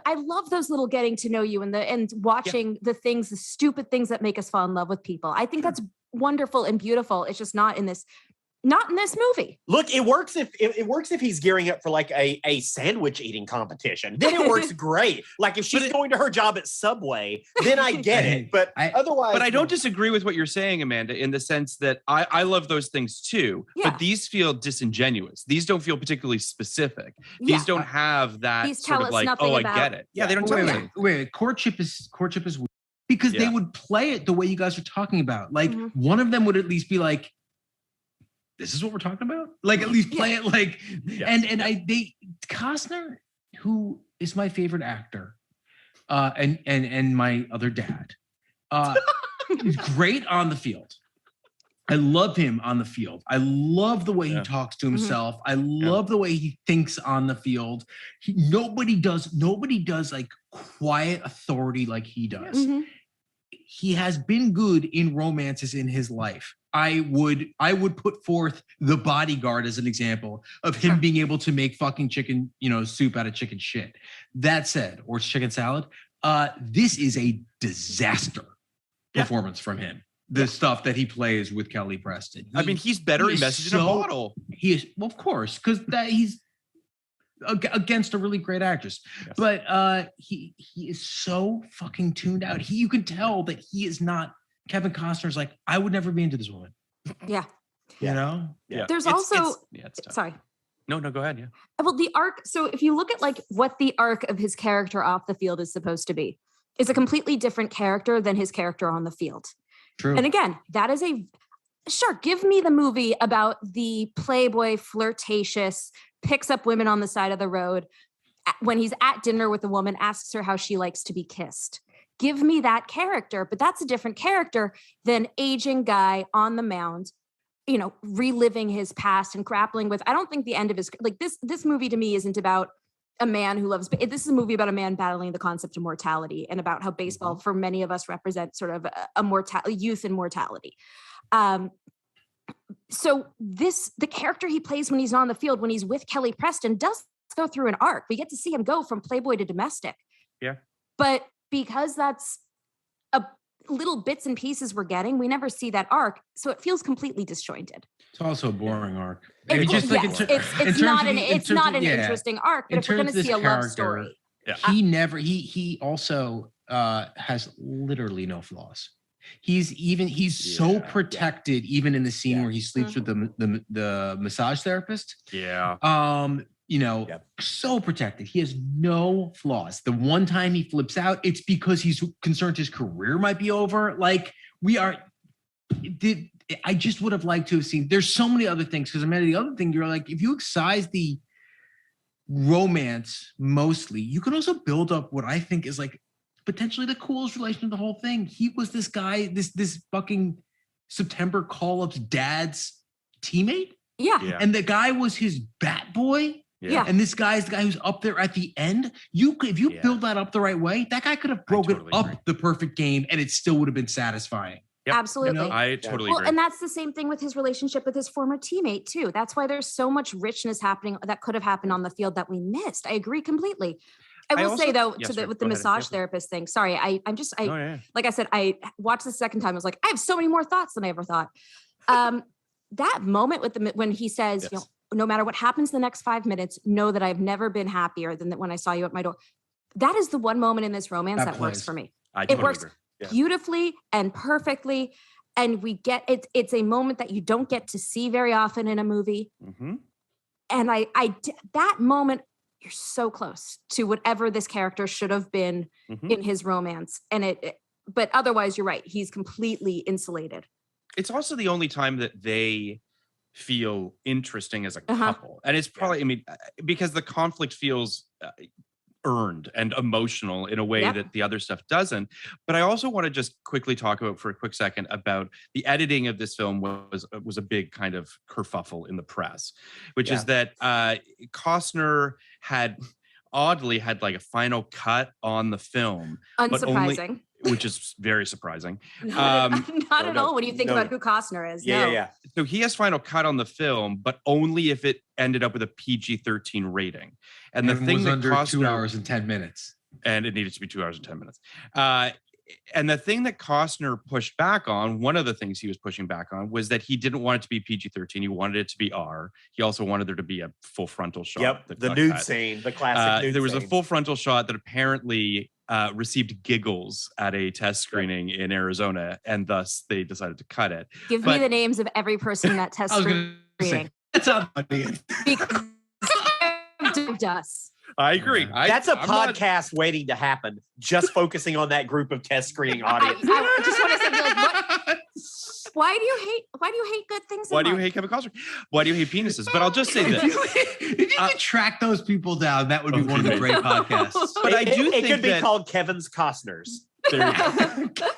those little getting to know you and watching the stupid things that make us fall in love with people. I think that's wonderful and beautiful. It's just not in this movie. Look, it works if he's gearing up for like a sandwich eating competition. Then it works great. Like if she's going to her job at Subway, then I get it. But otherwise, but I don't disagree with what you're saying, Amanda, in the sense that I love those things too. Yeah. But these feel disingenuous. These don't feel particularly specific. These don't have that these sort of like, I get it. Yeah, they don't tell me. Wait, courtship is weird because they would play it the way you guys are talking about. Like one of them would at least be like, this is what we're talking about? Like at least play it like Costner, who is my favorite actor, and my other dad. He's great on the field. I love him on the field. I love the way he talks to himself. I love the way he thinks on the field. Nobody does like quiet authority like he does. He has been good in romances in his life. I would put forth The Bodyguard as an example of him being able to make fucking chicken, soup out of chicken shit. That said, or chicken salad, this is a disaster performance from him. The stuff that he plays with Kelly Preston. He's better in Message in a Bottle. He is, well, of course, because he's against a really great actress. Yes. But he is so fucking tuned out. You can tell that he is not. Kevin Costner's like, I would never be into this woman. Yeah. You know? Yeah. There's also sorry. No, go ahead. Yeah. Well, the arc. So if you look at like what the arc of his character off the field is supposed to be, is a completely different character than his character on the field. True. And again, that is give me the movie about the playboy, flirtatious, picks up women on the side of the road. When he's at dinner with a woman, asks her how she likes to be kissed. Give me that character, but that's a different character than aging guy on the mound, reliving his past and grappling with. I don't think the end of his, like this movie to me isn't about a man who loves, this is a movie about a man battling the concept of mortality and about how baseball for many of us represents sort of a youth and mortality. So the character he plays when he's on the field, when he's with Kelly Preston, does go through an arc. We get to see him go from playboy to domestic. Yeah. But because that's a little bits and pieces we're getting, we never see that arc. So it feels completely disjointed. It's also a boring arc. It's not an interesting arc, but if we're going to see a love story. He also has literally no flaws. He's so protected, even in the scene where he sleeps with the massage therapist. Yeah. So protected. He has no flaws. The one time he flips out, it's because he's concerned his career might be over. Like I just would have liked to have seen. There's so many other things because the other thing you're like, if you excise the romance mostly, you can also build up what I think is like potentially the coolest relation of the whole thing. He was this guy, this fucking September call-up's dad's teammate. Yeah. And the guy was his bat boy. Yeah. And this guy is the guy who's up there at the end. If you build that up the right way, that guy could have broken the perfect game and it still would have been satisfying. Yep. Absolutely. I totally agree. And that's the same thing with his relationship with his former teammate too. That's why there's so much richness happening that could have happened on the field that we missed. I agree completely. I will say though, with the massage therapist thing, sorry, like I said, I watched the second time. I was like, I have so many more thoughts than I ever thought. That moment when he says, no matter what happens the next 5 minutes, know that I've never been happier than that when I saw you at my door. That is the one moment in this romance that works for me. It works beautifully and perfectly. And we get it. It's a moment that you don't get to see very often in a movie. Mm-hmm. And that moment, you're so close to whatever this character should have been in his romance. And but otherwise you're right. He's completely insulated. It's also the only time that they feel interesting as a couple. And it's probably, because the conflict feels earned and emotional in a way that the other stuff doesn't. But I also want to just quickly talk about for a quick second about the editing of this film was a big kind of kerfuffle in the press, which is that Costner had like a final cut on the film. Unsurprising. Which is very surprising. Not at all when you think about who Costner is. Yeah. So he has final cut on the film, but only if it ended up with a PG-13 rating. And the thing was that under Costner, 2 hours and 10 minutes. And it needed to be 2 hours and 10 minutes. And the thing that Costner pushed back on, one of the things he was pushing back on, was that he didn't want it to be PG-13. He wanted it to be R. He also wanted there to be a full frontal shot. Yep, the nude scene, the classic nude scene. There was a full frontal shot that apparently received giggles at a test screening in Arizona, and thus they decided to cut it. Give me the names of every person in that test screening. That's not funny. Because us. I agree. That's a podcast waiting to happen, just focusing on that group of test screening audience. I just want to say, like, Why do you hate good things? Why do you hate Kevin Costner? Why do you hate penises? But I'll just say this. If you could track those people down, that would be one of the great podcasts. But I do think it could be that, called Kevin's Costners.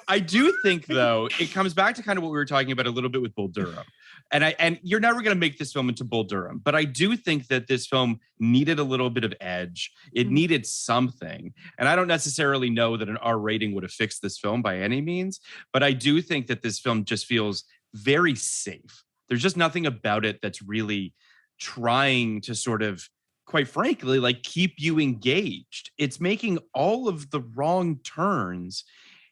I do think, though, it comes back to kind of what we were talking about a little bit with Bull Durham. And you're never going to make this film into Bull Durham, but I do think that this film needed a little bit of edge. It needed something. And I don't necessarily know that an R rating would have fixed this film by any means, but I do think that this film just feels very safe. There's just nothing about it that's really trying to sort of, quite frankly, like keep you engaged. It's making all of the wrong turns.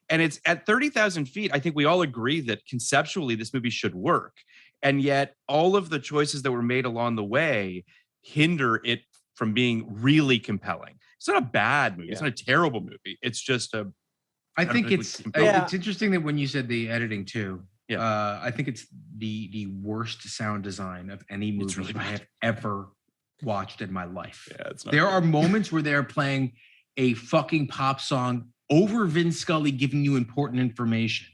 And it's at 30,000 feet. I think we all agree that conceptually this movie should work. And yet all of the choices that were made along the way hinder it from being really compelling. It's not a bad movie. It's not a terrible movie. It's just I think it's interesting that when you said the editing too, I think it's the worst sound design of any movie really I have ever watched in my life. There are moments where they're playing a fucking pop song over Vin Scully giving you important information.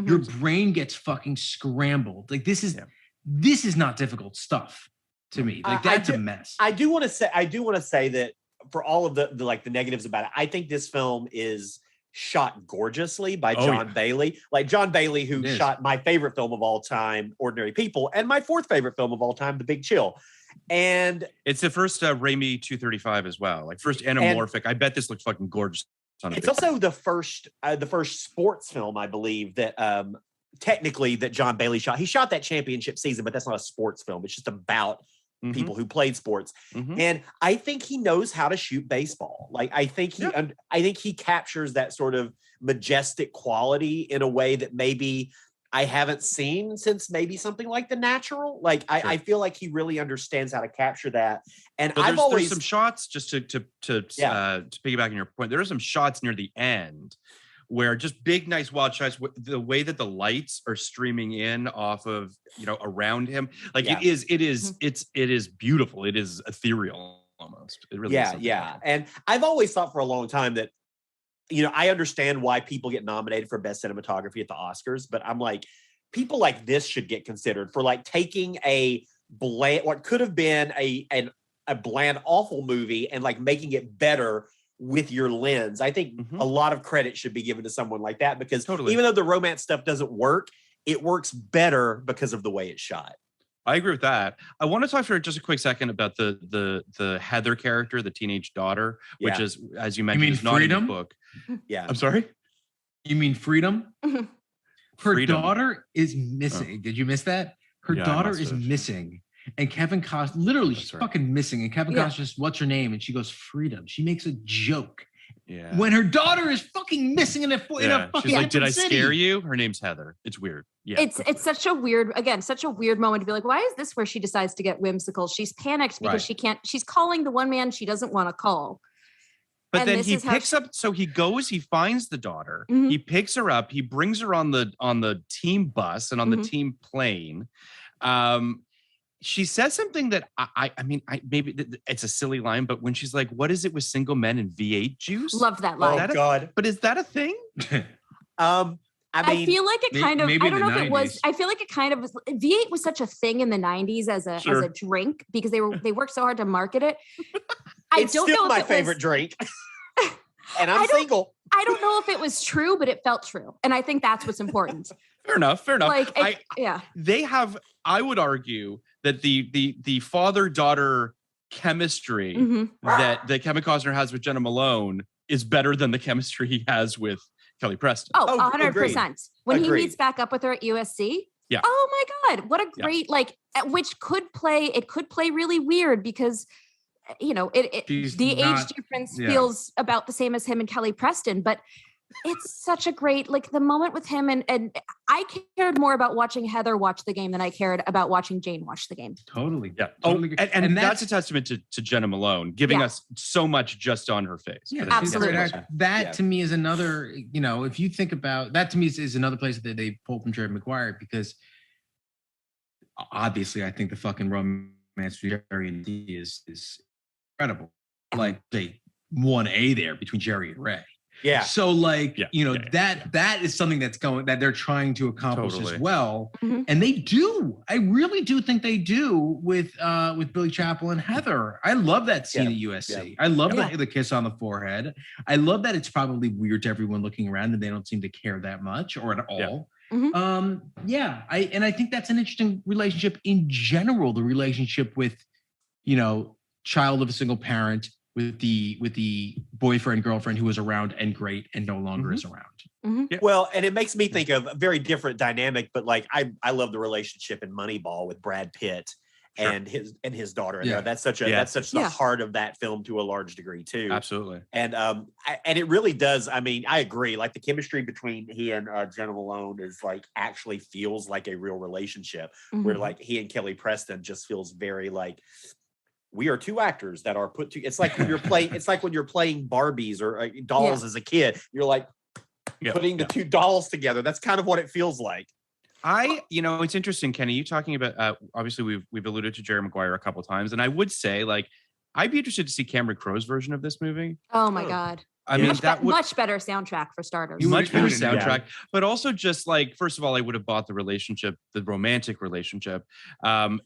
Your brain gets fucking scrambled. Like this is not difficult stuff to me. Like that's a mess. I do want to say that for all of the negatives about it, I think this film is shot gorgeously by John Bailey. Like John Bailey, who shot my favorite film of all time, Ordinary People, and my fourth favorite film of all time, The Big Chill. And it's the first Raimi 235 as well. Like first anamorphic. I bet this looks fucking gorgeous. It's also the first sports film, I believe, that technically that John Bailey shot. He shot that championship season, but that's not a sports film. It's just about people who played sports. And I think he knows how to shoot baseball. Like I think he captures that sort of majestic quality in a way that maybe I haven't seen since maybe something like The Natural. Like I feel like he really understands how to capture that. And there's some shots just to piggyback on your point. There are some shots near the end where just big, nice, wild shots. The way that the lights are streaming in off of around him, like it is beautiful. It is ethereal almost. It really is. And I've always thought for a long time that I understand why people get nominated for best cinematography at the Oscars, but I'm like, people like this should get considered for like taking what could have been a bland, awful movie and like making it better with your lens. I think a lot of credit should be given to someone like that because even though the romance stuff doesn't work, it works better because of the way it's shot. I agree with that. I want to talk for just a quick second about the Heather character, the teenage daughter, which is, as you mentioned, is not in the book. Yeah. I'm sorry? You mean Freedom? Her daughter is missing. Did you miss that? Her daughter is missing. And Kevin Costner, literally, she's fucking missing. And Kevin Costner just, what's her name? And she goes, Freedom. She makes a joke. Yeah. When her daughter is fucking missing in a fucking she's like, did I city. scare you? Her name's Heather. It's weird. Yeah. It's such a weird moment to be like, why is this where she decides to get whimsical? She's panicked because she's calling the one man she doesn't want to call. But then he picks up, so he goes, he finds the daughter, he picks her up, he brings her on the team bus and on the team plane. She says something that I mean, maybe it's a silly line, but when she's like, what is it with single men and V8 juice? Loved that line. Oh, God. But is that a thing? I feel like it kind of, I don't know if it was, I feel like it kind of was, V8 was such a thing in the 90s as a drink because they worked so hard to market it. It's still my favorite drink. And I'm single. I don't know if it was true, but it felt true. And I think that's what's important. Fair enough. Like, they have, I would argue that the father-daughter chemistry that Kevin Costner has with Jenna Malone is better than the chemistry he has with Kelly Preston. Oh, 100%. When he meets back up with her at USC. Yeah. Oh my God. What a great, which could play really weird because, the age difference feels about the same as him and Kelly Preston, but it's such a great, the moment with him. And I cared more about watching Heather watch the game than I cared about watching Jane watch the game. Totally. Yeah. Totally. And that's a testament to Jenna Malone giving us so much just on her face. Yeah, absolutely. That to me is another, if you think about that, to me is another place that they pull from Jerry Maguire, because obviously I think the fucking romance with Jerry and Dee is incredible. Like they 1A there between Jerry and Ray. Yeah. So like, Yeah. that is something that they're trying to accomplish Totally. as well. Mhm. And they do. I really do think they do with Billy Chapel and Heather. I love that scene at USC. I love the kiss on the forehead. I love that it's probably weird to everyone looking around and they don't seem to care that much or at all. I think that's an interesting relationship in general, the relationship with, child of a single parent with the boyfriend, girlfriend who was around and great and no longer is around. Yeah. Well, and it makes me think of a very different dynamic, but like I love the relationship in Moneyball with Brad Pitt and his daughter. And that's such the heart of that film to a large degree too. Absolutely. And and it really does. I mean, I agree. Like the chemistry between he and Jenna Malone is like actually feels like a real relationship where like he and Kelly Preston just feels very like we are two actors that are put to. It's like when you're playing. It's like when you're playing Barbies or dolls as a kid. You're like putting the two dolls together. That's kind of what it feels like. It's interesting, Kenny. You talking about obviously we've alluded to Jerry Maguire a couple of times, and I would say like I'd be interested to see Cameron Crowe's version of this movie. Oh my God. I mean, much better soundtrack for starters. Much better soundtrack, but also just like first of all, I would have bought the romantic relationship. The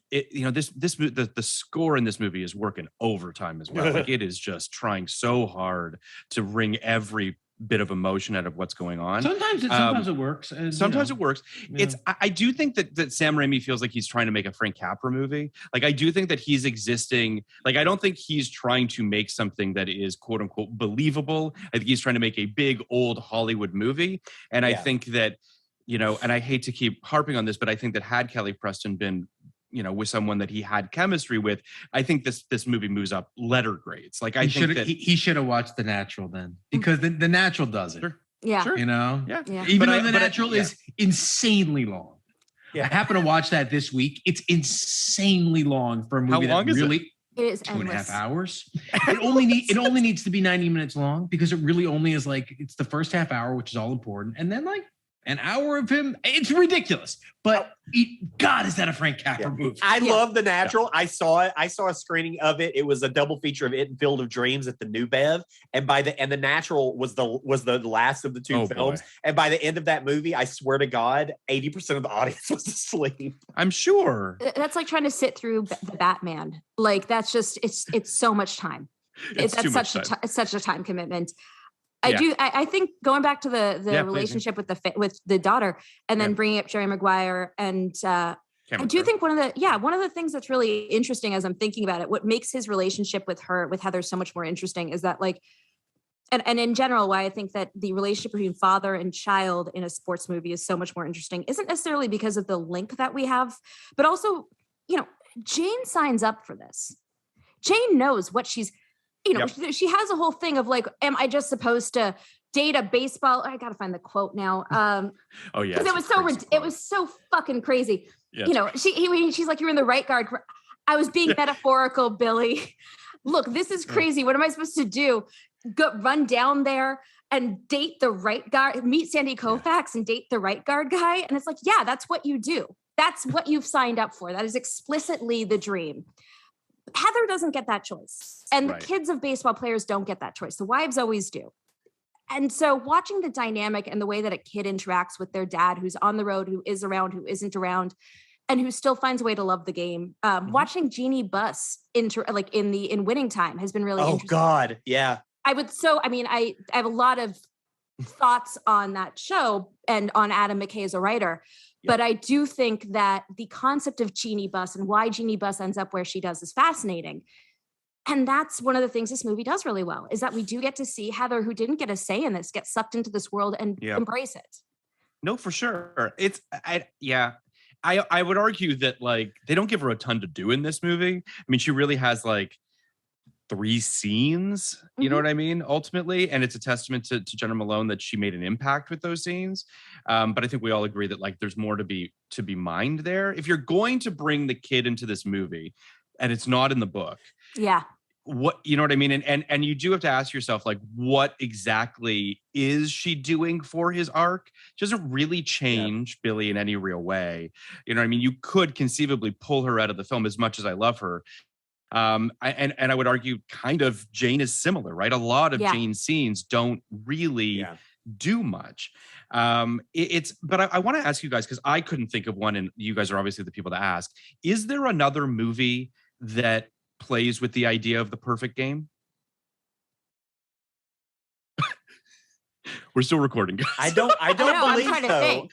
score in this movie is working overtime as well. Like it is just trying so hard to wring every bit of emotion out of what's going on. Sometimes it works. Sometimes it works. Yeah. I do think that Sam Raimi feels like he's trying to make a Frank Capra movie. Like I do think that he's existing. Like I don't think he's trying to make something that is quote unquote believable. I think he's trying to make a big old Hollywood movie. And I think that, and I hate to keep harping on this, but I think that had Kelly Preston been with someone that he had chemistry with, I think this movie moves up letter grades. Like he should have watched The Natural then, because the Natural does it. Sure. Yeah. Sure. Even But though The Natural is insanely long. Yeah. I happened to watch that this week. It's insanely long for a movie. How long is it? It is 2.5 hours. It only needs to be 90 minutes long because it really only is like it's the first half hour, which is all important, and then like an hour of him. It's ridiculous, but God, is that a Frank Capra movie? I love The Natural. I saw it. I saw a screening of it. It was a double feature of it and Field of Dreams at the New Bev. And The Natural was the last of the two films. Boy. And by the end of that movie, I swear to God, 80% of the audience was asleep. I'm sure. That's like trying to sit through the Batman. Like that's just it's so much time. It's such a time commitment. I think going back to the relationship with the daughter and then bringing up Jerry Maguire and I do think one of the things that's really interesting as I'm thinking about it, what makes his relationship with Heather so much more interesting is that like, and in general, why I think that the relationship between father and child in a sports movie is so much more interesting isn't necessarily because of the link that we have, but also, Jane signs up for this. Jane knows what she's, she has a whole thing of like, am I just supposed to date a baseball? I got to find the quote now. Because it was so fucking crazy. Yeah, she's like, you're in the right guard. I was being metaphorical, Billy. Look, this is crazy. What am I supposed to do? Run down there and date the right guard, meet Sandy Koufax and date the right guard guy. And it's like, yeah, that's what you do. That's what you've signed up for. That is explicitly the dream. Heather doesn't get that choice. And the kids of baseball players don't get that choice. The wives always do. And so watching the dynamic and the way that a kid interacts with their dad, who's on the road, who is around, who isn't around, and who still finds a way to love the game. Watching Jeannie Buss in Winning Time has been really interesting. Oh God. Yeah. I have a lot of thoughts on that show and on Adam McKay as a writer. But I do think that the concept of Jeannie Buss and why Jeannie Buss ends up where she does is fascinating. And that's one of the things this movie does really well, is that we do get to see Heather, who didn't get a say in this, get sucked into this world and embrace it. No, for sure. I would argue that like they don't give her a ton to do in this movie. I mean, she really has like 3 scenes, you know what I mean? Ultimately. And it's a testament to Jenna Malone that she made an impact with those scenes. But I think we all agree that like there's more to be mined there. If you're going to bring the kid into this movie and it's not in the book. Yeah. What, you know what I mean? And you do have to ask yourself, like, what exactly is she doing for his arc? She doesn't really change Billy in any real way. You know what I mean? You could conceivably pull her out of the film as much as I love her. I would argue kind of Jane is similar, right? A lot of Jane's scenes don't really do much. But I want to ask you guys, because I couldn't think of one, and you guys are obviously the people to ask. Is there another movie that plays with the idea of the perfect game? We're still recording, guys. I don't believe I'm trying so. to think.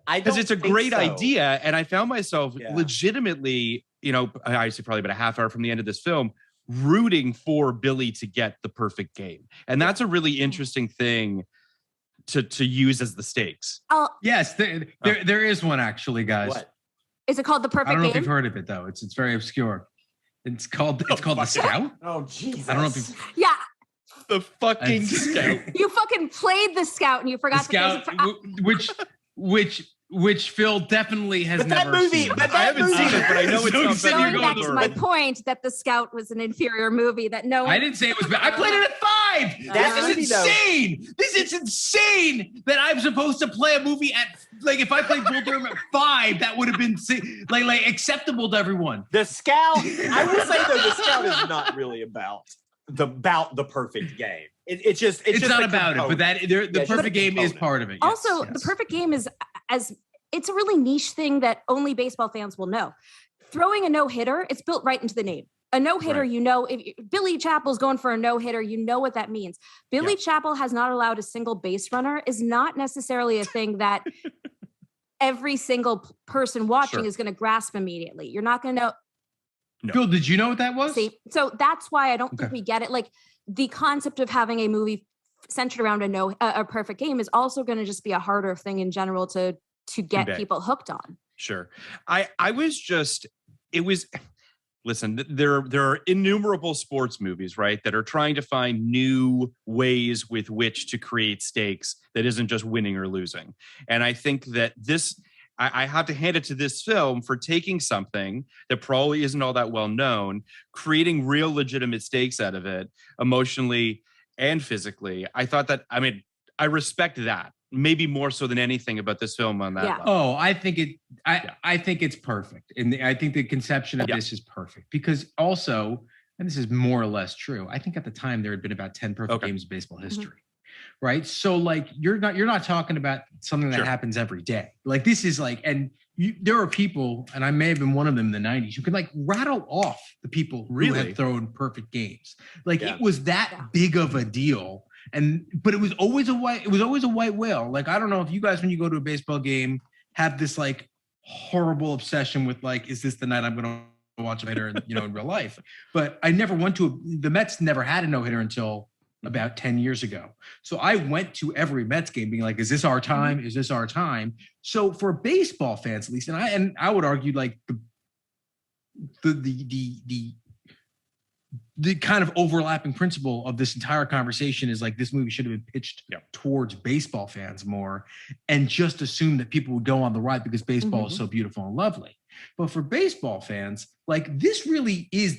Because it's a great so. idea, and I found myself legitimately, I say probably about a half hour from the end of this film, rooting for Billy to get the perfect game, and that's a really interesting thing to use as the stakes. Yes, there is one actually, guys. What? Is it called The Perfect Game? I don't know if you've heard of it though. It's very obscure. It's called The Scout. Oh Jesus! I don't know if you've... Yeah. The fucking Scout. You fucking played The Scout and you forgot the Scout, which Phil definitely has never seen. I haven't seen it, but I know it's not going back to my point that The Scout was an inferior movie that no one... I didn't say it was bad. I played it at 5. This is insane. This is insane that I'm supposed to play a movie at, like, if I played Bull Durham at 5, that would have been like acceptable to everyone. The Scout, I will say though, The Scout is not really about the perfect game. It's just not about it, but the perfect game is part of it. Yes, also, the perfect game is it's a really niche thing that only baseball fans will know. Throwing a no-hitter, it's built right into the name. A no-hitter, right. If Billy Chappell's going for a no-hitter, you know what that means. Billy Chappell has not allowed a single base runner is not necessarily a thing that every single person watching is going to grasp immediately. You're not going to know. No. Phil, did you know what that was? See, so that's why I don't think we get it. Like, the concept of having a movie centered around a perfect game is also going to just be a harder thing in general to get people hooked on. Sure. Listen, there are innumerable sports movies, right, that are trying to find new ways with which to create stakes that isn't just winning or losing. And I think that I have to hand it to this film for taking something that probably isn't all that well known, creating real legitimate stakes out of it, emotionally and physically. I thought that, I respect that, maybe more so than anything about this film on that level. Oh, I think it's perfect. And I think the conception of this is perfect because also, and this is more or less true, I think at the time there had been about 10 perfect games of baseball history. Right. So like, you're not talking about something that happens every day. Like this is like, and there are people, and I may have been one of them in the 90s, who could like rattle off the people who had thrown perfect games. Like it was that big of a deal. But it was always a white whale. Like, I don't know if you guys, when you go to a baseball game, have this like horrible obsession with like, is this the night I'm going to watch a hitter in real life? But I never went to the Mets never had a no-hitter until about 10 years ago. So I went to every Mets game being like, is this our time? Is this our time? So for baseball fans, at least, and I would argue like the kind of overlapping principle of this entire conversation is like, this movie should have been pitched towards baseball fans more and just assume that people would go on the ride because baseball is so beautiful and lovely. But for baseball fans, like this really is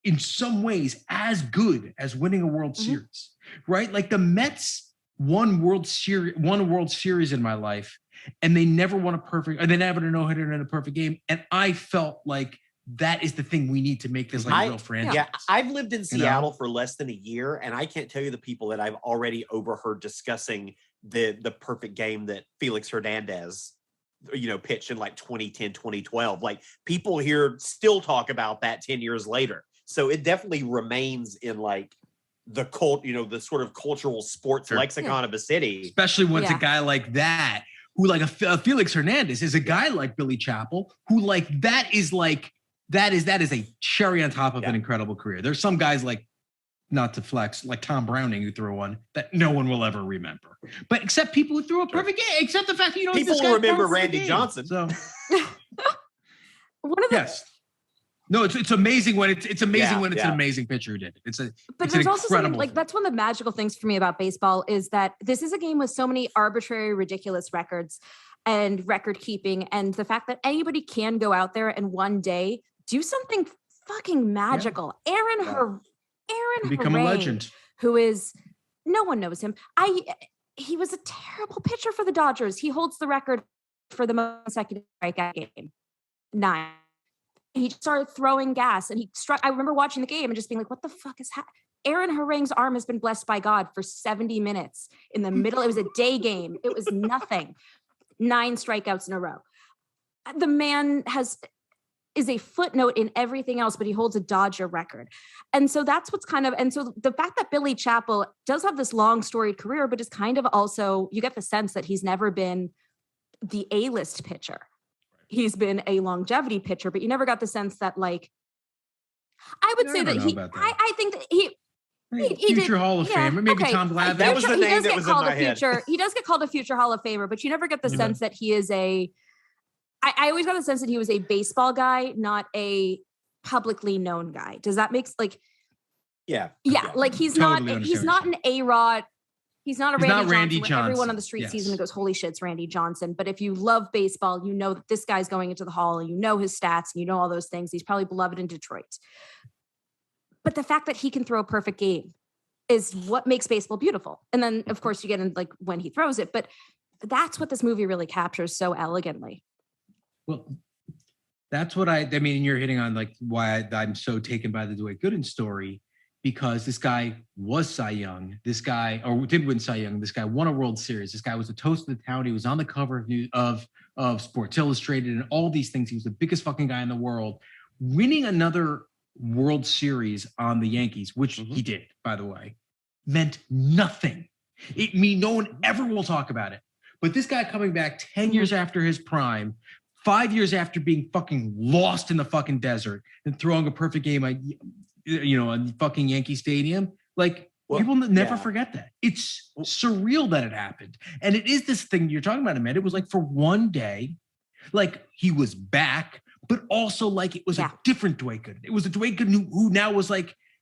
in some ways as good as winning a World Series, right? Like the Mets won a World Series in my life, and they never won they never had a no-hitter in a perfect game. And I felt like that is the thing we need to make this like a real franchise. Yeah, I've lived in Seattle for less than a year, and I can't tell you the people that I've already overheard discussing the perfect game that Felix Hernandez pitched in like 2010, 2012. Like people here still talk about that 10 years later. So it definitely remains in like the the sort of cultural sports lexicon of a city. Especially when it's a guy like that, who like a Felix Hernandez is a guy like Billy Chappell, who like that is a cherry on top of an incredible career. There's some guys like, not to flex, like Tom Browning who threw one that no one will ever remember. But except people who threw a perfect game, except the fact that people will remember Randy Johnson. So one of the No, it's amazing when it's amazing when it's an amazing pitcher who did it. But there's also something like that's one of the magical things for me about baseball is that this is a game with so many arbitrary, ridiculous records and record keeping, and the fact that anybody can go out there and one day do something fucking magical. Aaron become Harain, a legend. Who is no one knows him. He was a terrible pitcher for the Dodgers. He holds the record for the most consecutive strikeout game. 9. he started throwing gas and he struck. I remember watching the game and just being like, what the fuck is happening? Aaron Herring's arm has been blessed by God for 70 minutes in the middle. It was a day game. It was nothing. 9 strikeouts in a row. The man is a footnote in everything else, but he holds a Dodger record. And so that's what's and so the fact that Billy Chappell does have this long storied career, but is kind of also, you get the sense that he's never been the A-list pitcher. He's been a longevity pitcher, but you never got the sense that I would say that I think that he future did, Hall of Famer, maybe Tom Glavine. That was the name that was in my head. He does get called a future Hall of Famer, but you never get the sense that he is I always got the sense that he was a baseball guy, not a publicly known guy. Does that make Yeah. Like he's not an A-Rod. He's not Randy Johnson. Everyone on the street sees him and goes, holy shit, it's Randy Johnson. But if you love baseball, you know that this guy's going into the Hall and you know his stats and you know all those things. He's probably beloved in Detroit. But the fact that he can throw a perfect game is what makes baseball beautiful. And then, of course, you get in when he throws it. But that's what this movie really captures so elegantly. Well, that's what I mean, you're hitting on why I'm so taken by the Dwight Gooden story, because this guy was Cy Young. This guy, or did win Cy Young. This guy won a World Series. This guy was the toast of the town. He was on the cover of Sports Illustrated and all these things. He was the biggest fucking guy in the world. Winning another World Series on the Yankees, which he did, by the way, meant nothing. No one ever will talk about it. But this guy coming back 10 years after his prime, 5 years after being fucking lost in the fucking desert and throwing a perfect game on fucking Yankee Stadium, people never forget that. It's surreal that it happened. And it is this thing you're talking about, Amanda. It was for one day, he was back, but also it was a different Dwight Gooden. It was a Dwight Gooden who now was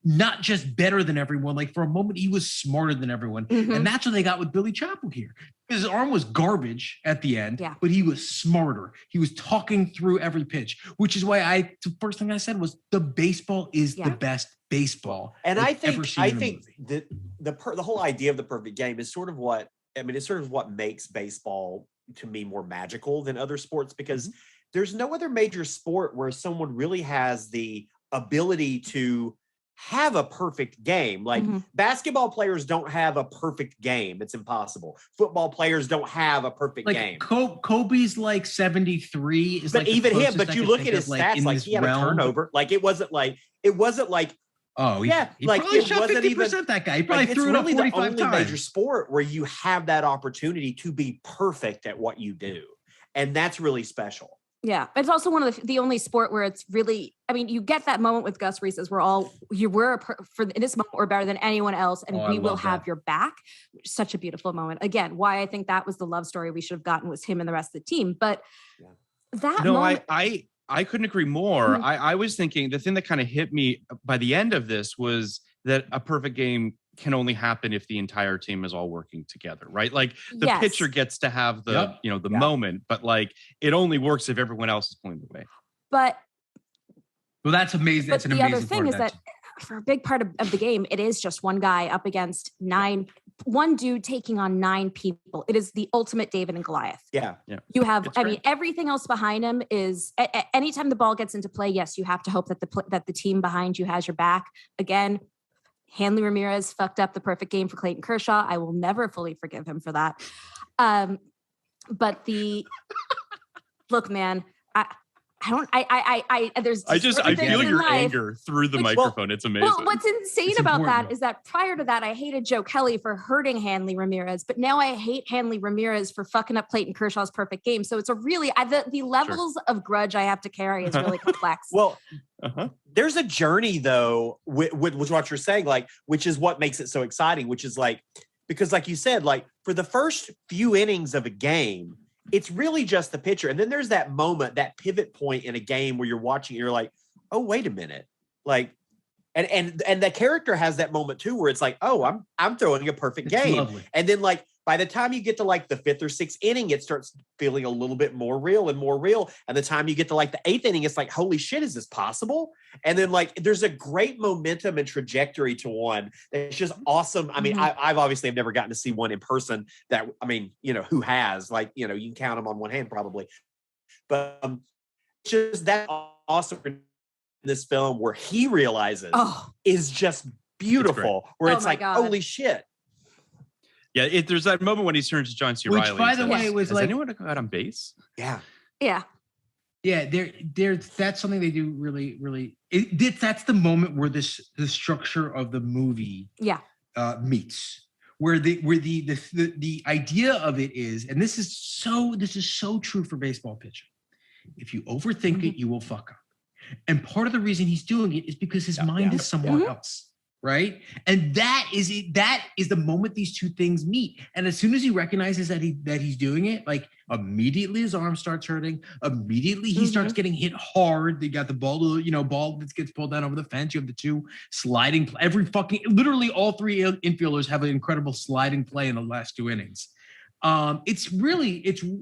not just better than everyone. For a moment, he was smarter than everyone. And that's what they got with Billy Chappell here. His arm was garbage at the end, but he was smarter. He was talking through every pitch, which is why the first thing I said was the baseball is the best baseball. And I think that the whole idea of the perfect game is sort of what makes baseball to me more magical than other sports, because there's no other major sport where someone really has the ability to have a perfect game. Basketball players don't have a perfect game. It's impossible. Football players don't have a perfect game. Kobe's 73. But even him, but you look at his stats, he had a turnover. It wasn't like oh, he probably shot 50%, that guy. He probably threw it up 45 times. It's the only major sport where you have that opportunity to be perfect at what you do. And that's really special. Yeah, it's also one of the only sport where it's really, you get that moment with Gus where he says, in this moment, we're better than anyone else, and we will have your back. Such a beautiful moment. Again, why I think that was the love story we should have gotten was him and the rest of the team. But moment, I couldn't agree more. I was thinking the thing that kind of hit me by the end of this was that a perfect game can only happen if the entire team is all working together, right? The pitcher gets to have the moment, but it only works if everyone else is pulling the way. But that's amazing. That's an amazing other thing is that for a big part of the game, it is just one guy up against one dude taking on 9 people. It is the ultimate David and Goliath. Yeah. You have, everything else behind him is anytime the ball gets into play, yes, you have to hope that the team behind you has your back. Again, Hanley Ramirez fucked up the perfect game for Clayton Kershaw. I will never fully forgive him for that. But look, man, I feel your anger through the microphone. It's amazing. Well, what's insane about that is that prior to that, I hated Joe Kelly for hurting Hanley Ramirez, but now I hate Hanley Ramirez for fucking up Clayton Kershaw's perfect game. So it's the levels of grudge I have to carry is really complex. Well, there's a journey though, with what you're saying, which is what makes it so exciting, which is because like you said, for the first few innings of a game, it's really just the pitcher. And then there's that moment, that pivot point in a game where you're watching, you're like, oh, wait a minute. And the character has that moment too, where it's oh, I'm throwing a perfect game. Lovely. And then by the time you get to the 5th or 6th inning, it starts feeling a little bit more real and more real. And the time you get to the 8th inning, it's holy shit, is this possible? And then there's a great momentum and trajectory to one that's just awesome. I mean, I've obviously have never gotten to see one in person that, who has, you can count them on one hand probably. But just that Costner in this film where he realizes is just beautiful. Where it's like, God. Holy shit. Yeah, there's that moment when he turns to John C. Riley. Which, by the way, was has like, anyone got on base? Yeah. Yeah. Yeah, that's something they do really, really. That's the moment where the structure of the movie meets, where the idea of it is, and this is so true for baseball pitching. If you overthink it, you will fuck up. And part of the reason he's doing it is because his mind is somewhere else. Right. And that is the moment these two things meet. And as soon as he recognizes that he's doing it, like immediately his arm starts hurting. Immediately he starts getting hit hard. They got the ball that gets pulled down over the fence. You have the two sliding, literally all three infielders have an incredible sliding play in the last two innings. It's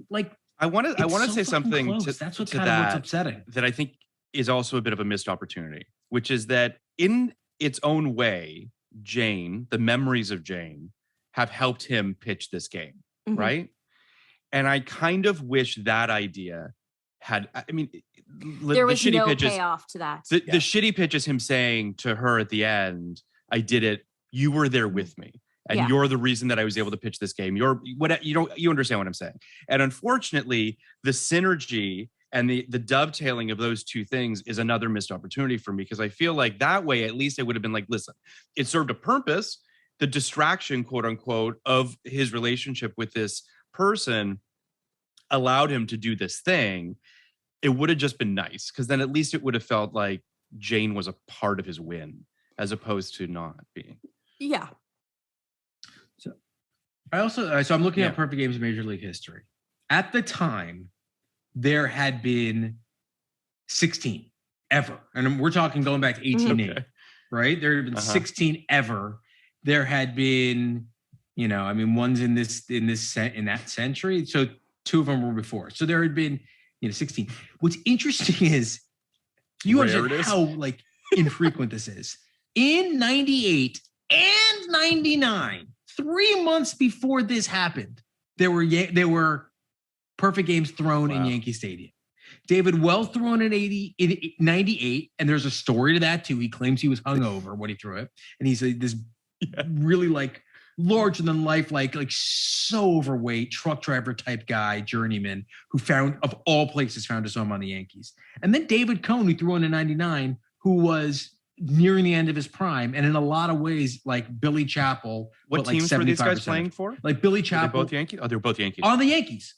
like, I want to say something that's what's upsetting. That I think is also a bit of a missed opportunity, which is that in its own way, Jane, the memories of Jane have helped him pitch this game, right? And I kind of wish that idea had, I mean, there was no payoff to that. The shitty pitch is him saying to her at the end, I did it, you were there with me. And you're the reason that I was able to pitch this game. You understand what I'm saying. And unfortunately, the synergy and the dovetailing of those two things is another missed opportunity for me, because I feel like that way, at least I would have been like, listen, it served a purpose. The distraction, quote unquote, of his relationship with this person allowed him to do this thing. It would have just been nice, because then at least it would have felt like Jane was a part of his win as opposed to not being. Yeah. So I'm looking at perfect games in Major League history. At the time, there had been 16 ever. And we're talking going back to 1880, right? There had been 16 ever. There had been, one's in that century. So two of them were before. So there had been, 16. What's interesting is you understand how infrequent this is. In 98 and 99, 3 months before this happened, there were perfect games thrown in Yankee Stadium. David Wells threw in 98, and there's a story to that too. He claims he was hungover when he threw it, and he's this really larger than life, so overweight truck driver type guy, journeyman, who found his home on the Yankees. And then David Cohn, who threw in 99, who was nearing the end of his prime, and in a lot of ways like Billy Chappell. What teams were these guys playing for? Like Billy Chappell. Both Yankees? Oh, they're both Yankees. On the Yankees.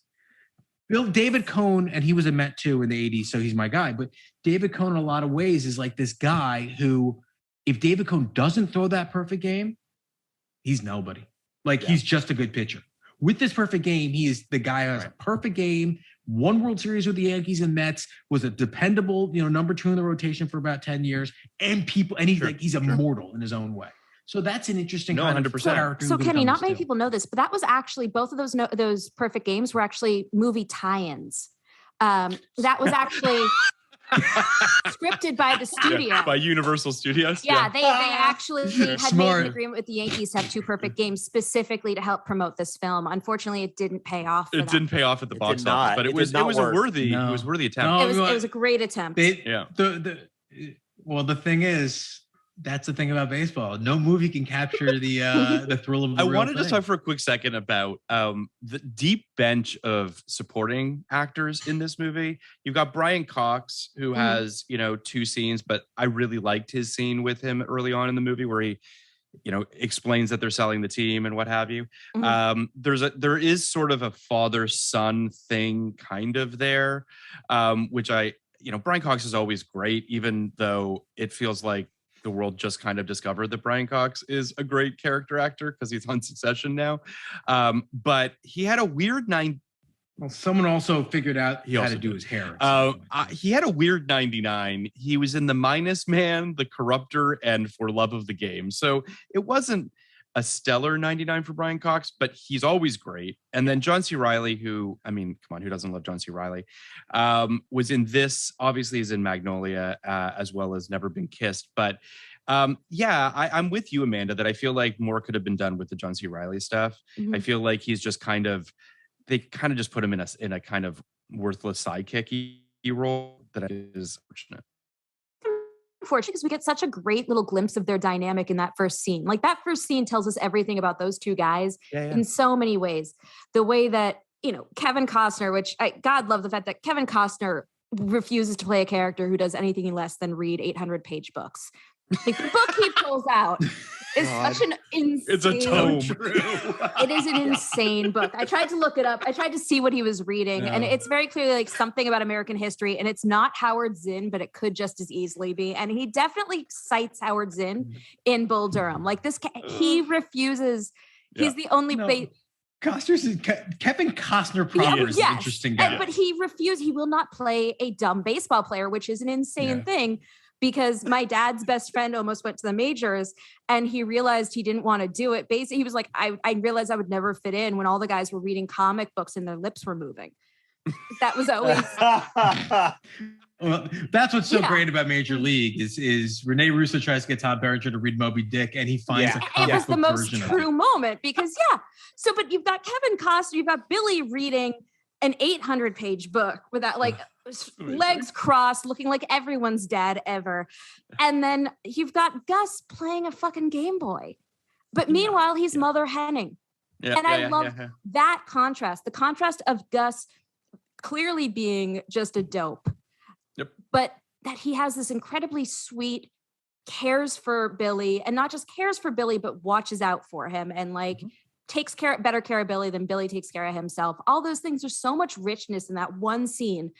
David Cohn, and he was a Met too in the 80s, so he's my guy. But David Cohn, in a lot of ways, is like this guy who, if David Cohn doesn't throw that perfect game, he's nobody. He's just a good pitcher. With this perfect game, he is the guy who has a perfect game, won World Series with the Yankees and Mets, was a dependable, number 2 in the rotation for about 10 years, and he's immortal in his own way. So that's an interesting kind of character. So Kenny, not many people know this, but that was actually both of those perfect games were actually movie tie-ins. That was actually scripted by the studio, by Universal Studios. Yeah, they actually had made an agreement with the Yankees to have 2 perfect games specifically to help promote this film. Unfortunately, it didn't pay off. It didn't pay off at the box office, but it was a worthy attempt. It was a great attempt. The thing is, that's the thing about baseball. No movie can capture the thrill of the I wanted to talk for a quick second about the deep bench of supporting actors in this movie. You've got Brian Cox, who has, 2 scenes, but I really liked his scene with him early on in the movie where he, explains that they're selling the team and what have you. There is sort of a father-son thing kind of there, which Brian Cox is always great, even though it feels like the world just kind of discovered that Brian Cox is a great character actor because he's on Succession now. But he had a weird someone also figured out how to do his hair. He had a weird 99. He was in The Minus Man, The Corruptor, and For Love of the Game. So it wasn't a stellar 99 for Brian Cox, but he's always great. And then John C. Reilly, who doesn't love John C. Reilly, was in this, obviously is in Magnolia, as well as Never Been Kissed. But I'm with you, Amanda, that I feel like more could have been done with the John C. Reilly stuff. I feel like he's just they kind of just put him in a kind of worthless sidekick role. that is fortunate. Unfortunately, because we get such a great little glimpse of their dynamic in that first scene. Like that first scene tells us everything about those two guys in so many ways. The way that, Kevin Costner, which God love the fact that Kevin Costner refuses to play a character who does anything less than read 800-page books. Like the book he pulls out is such an insane. It's a tome. It is an insane book. I tried to look it up. I tried to see what he was reading, and it's very clearly like something about American history. And it's not Howard Zinn, but it could just as easily be. And he definitely cites Howard Zinn in Bull Durham. Like this, he refuses. He's the only. Kevin Costner proper is an interesting guy. But he refused. He will not play a dumb baseball player, which is an insane thing. Because my dad's best friend almost went to the majors and he realized he didn't want to do it. Basically, he was like, I realized I would never fit in when all the guys were reading comic books and their lips were moving. That was always. Well, that's what's so great about Major League is Rene Russo tries to get Todd Berenger to read Moby Dick and he finds a comic it was the book most version true moment because So, but you've got Kevin Costner, you've got Billy reading an 800-page book with that legs crossed, looking like everyone's dad ever. And then you've got Gus playing a fucking Game Boy. But meanwhile, he's Mother Henning. And I love that contrast, the contrast of Gus clearly being just a dope. Yep. But that he has this incredibly sweet, cares for Billy, and not just cares for Billy, but watches out for him and takes better care of Billy than Billy takes care of himself. All those things, there's so much richness in that one scene.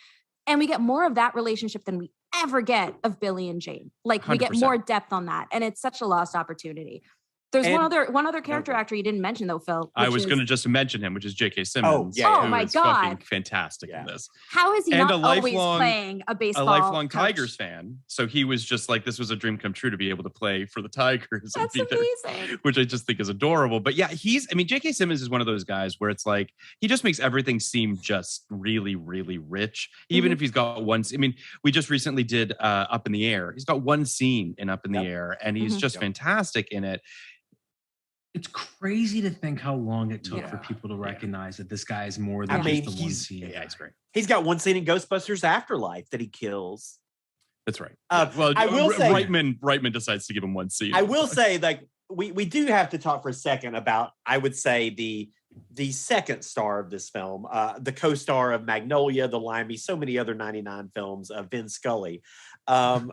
And we get more of that relationship than we ever get of Billy and Jane. Like 100%. We get more depth on that. And it's such a lost opportunity. There's one other character actor you didn't mention though, Phil. I was going to just mention him, which is J.K. Simmons. Oh my God. Fantastic in this. How is he not always playing a baseball? A lifelong Tigers fan. So he was just like, this was a dream come true to be able to play for the Tigers. That's amazing. Which I just think is adorable. But yeah, J.K. Simmons is one of those guys where it's like, he just makes everything seem just really, really rich. Even if he's got we just recently did Up in the Air. He's got one scene in Up in the Air and he's just fantastic in it. It's crazy to think how long it took for people to recognize that this guy is more than just the one scene. Yeah, it's great. He's got one scene in Ghostbusters Afterlife that he kills. That's right. Well, I will say Reitman decides to give him one scene. I will say, like, we do have to talk for a second about, I would say, the second star of this film, the co-star of Magnolia, The Limey, so many other 99 films, Vin Scully.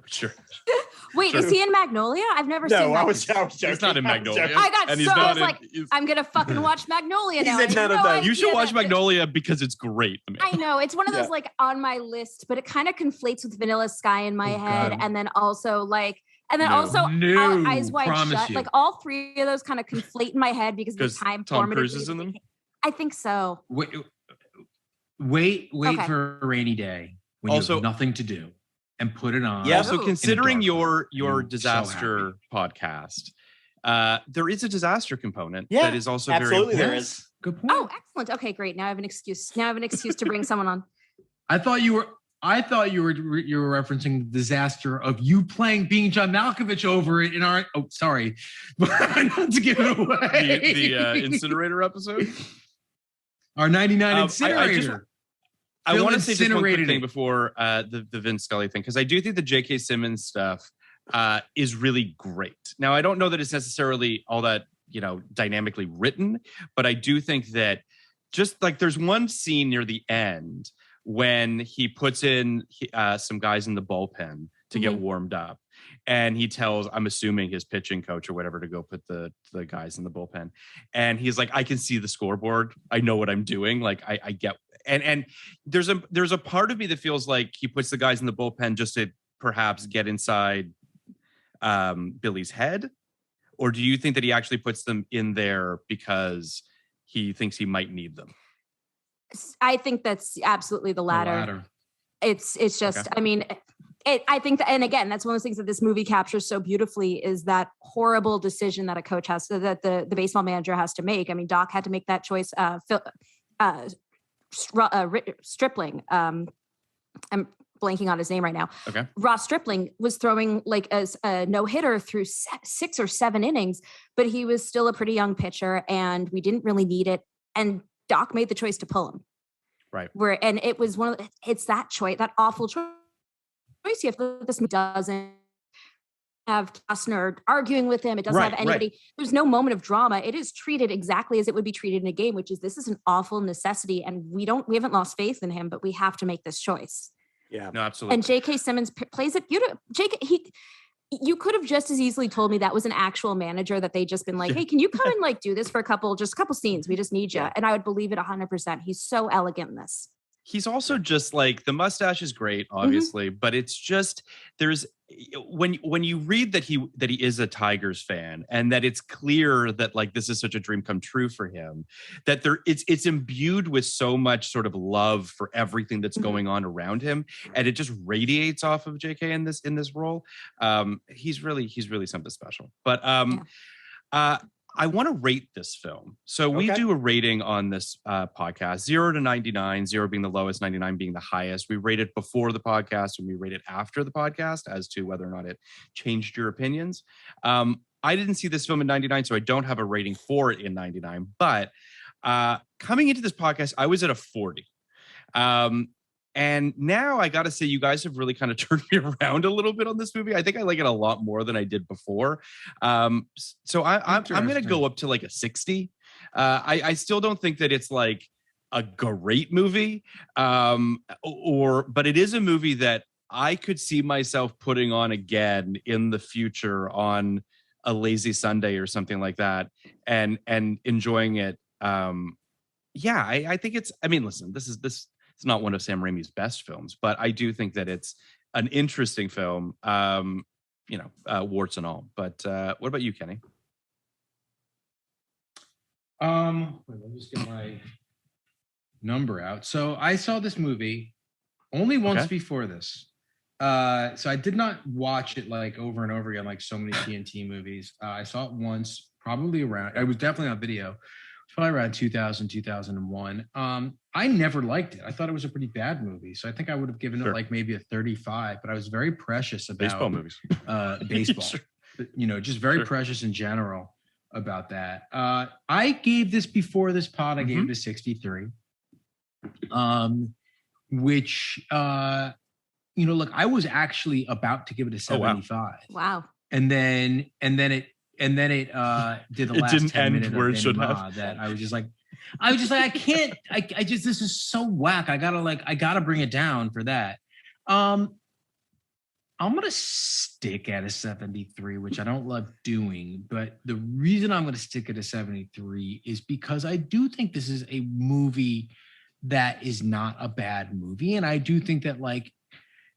Sure. Wait, is he in Magnolia? I've never seen Magnolia. I was joking. He's not in Magnolia. I was like, I'm going to fucking watch Magnolia now. He's in none of those. You should watch Magnolia because it's great. I know. It's one of those like on my list, but it kind of conflates with Vanilla Sky in my head. God. And then also Eyes Wide Shut. Like all three of those kind of conflate in my head because of the time Tom Cruise is in them? I think so. Wait for a rainy day when you have nothing to do. And put it on. Yeah. So considering your disaster podcast, there is a disaster component that is also absolutely very there is. Good point. Oh, excellent. Okay, great. Now I have an excuse. To bring someone on. I thought you were referencing the disaster of you being John Malkovich over it in our. Oh, sorry, not to give it away. The incinerator episode. Our 99 incinerator. I want to say just one quick thing before the Vin Scully thing, because I do think the J.K. Simmons stuff is really great. Now, I don't know that it's necessarily all that, dynamically written, but I do think that just like there's one scene near the end when he puts in some guys in the bullpen to get warmed up. And he tells, I'm assuming his pitching coach or whatever, to go put the guys in the bullpen. And he's like, I can see the scoreboard. I know what I'm doing. Like, I get. And there's a part of me that feels like he puts the guys in the bullpen just to perhaps get inside Billy's head. Or do you think that he actually puts them in there because he thinks he might need them? I think that's absolutely the latter. It's just, okay. I think that, and again, that's one of those things that this movie captures so beautifully is that horrible decision that a coach has to, that the baseball manager has to make. I mean, Doc had to make that choice. Stripling, I'm blanking on his name right now. Okay. Ross Stripling was throwing like a no-hitter through 6 or 7 innings, but he was still a pretty young pitcher and we didn't really need it. And Doc made the choice to pull him. Right. And it was it's that choice, that awful choice choice you have. This doesn't have Costner arguing with him. It doesn't have anybody. Right. There's no moment of drama. It is treated exactly as it would be treated in a game, which is this is an awful necessity. And we haven't lost faith in him, but we have to make this choice. Yeah, no, absolutely. And J.K. Simmons plays it beautiful. You could have just as easily told me that was an actual manager that they just been like, hey, can you come and like do this for a couple scenes? We just need you. And I would believe it 100%. He's so elegant in this. He's also just like, the mustache is great, obviously, but it's just, there's, when you read that he is a Tigers fan and that it's clear that like this is such a dream come true for him, that it's imbued with so much sort of love for everything that's going on around him, and it just radiates off of JK in this role. He's really something special. But I want to rate this film. So we do a rating on this podcast, 0 to 99, 0 being the lowest, 99 being the highest. We rate it before the podcast and we rate it after the podcast as to whether or not it changed your opinions. I didn't see this film in 99, so I don't have a rating for it in 99. But coming into this podcast, I was at a 40. And now I got to say, you guys have really kind of turned me around a little bit on this movie. I think I like it a lot more than I did before. So I'm going to go up to like a 60. I still don't think that it's like a great movie, but it is a movie that I could see myself putting on again in the future on a lazy Sunday or something like that, and enjoying it. I think it's. I mean, listen, this. It's not one of Sam Raimi's best films, but I do think that it's an interesting film, warts and all. But what about you, Kenny? Let me just get my number out. So I saw this movie only once before this. So I did not watch it like over and over again, like so many TNT movies. I saw it once, probably around, it was definitely on video. Probably around 2000, 2001. I never liked it. I thought it was a pretty bad movie. So I think I would have given it like maybe a 35, but I was very precious about baseball movies. Baseball. Just very precious in general about that. I gave this before this pod, I gave it a 63. Which look, I was actually about to give it a 75. Wow. And then it did the last 10 minutes where it should have. That I was just like, I can't, this is so whack. I gotta bring it down for that. I'm going to stick at a 73, which I don't love doing, but the reason I'm going to stick at a 73 is because I do think this is a movie that is not a bad movie. And I do think that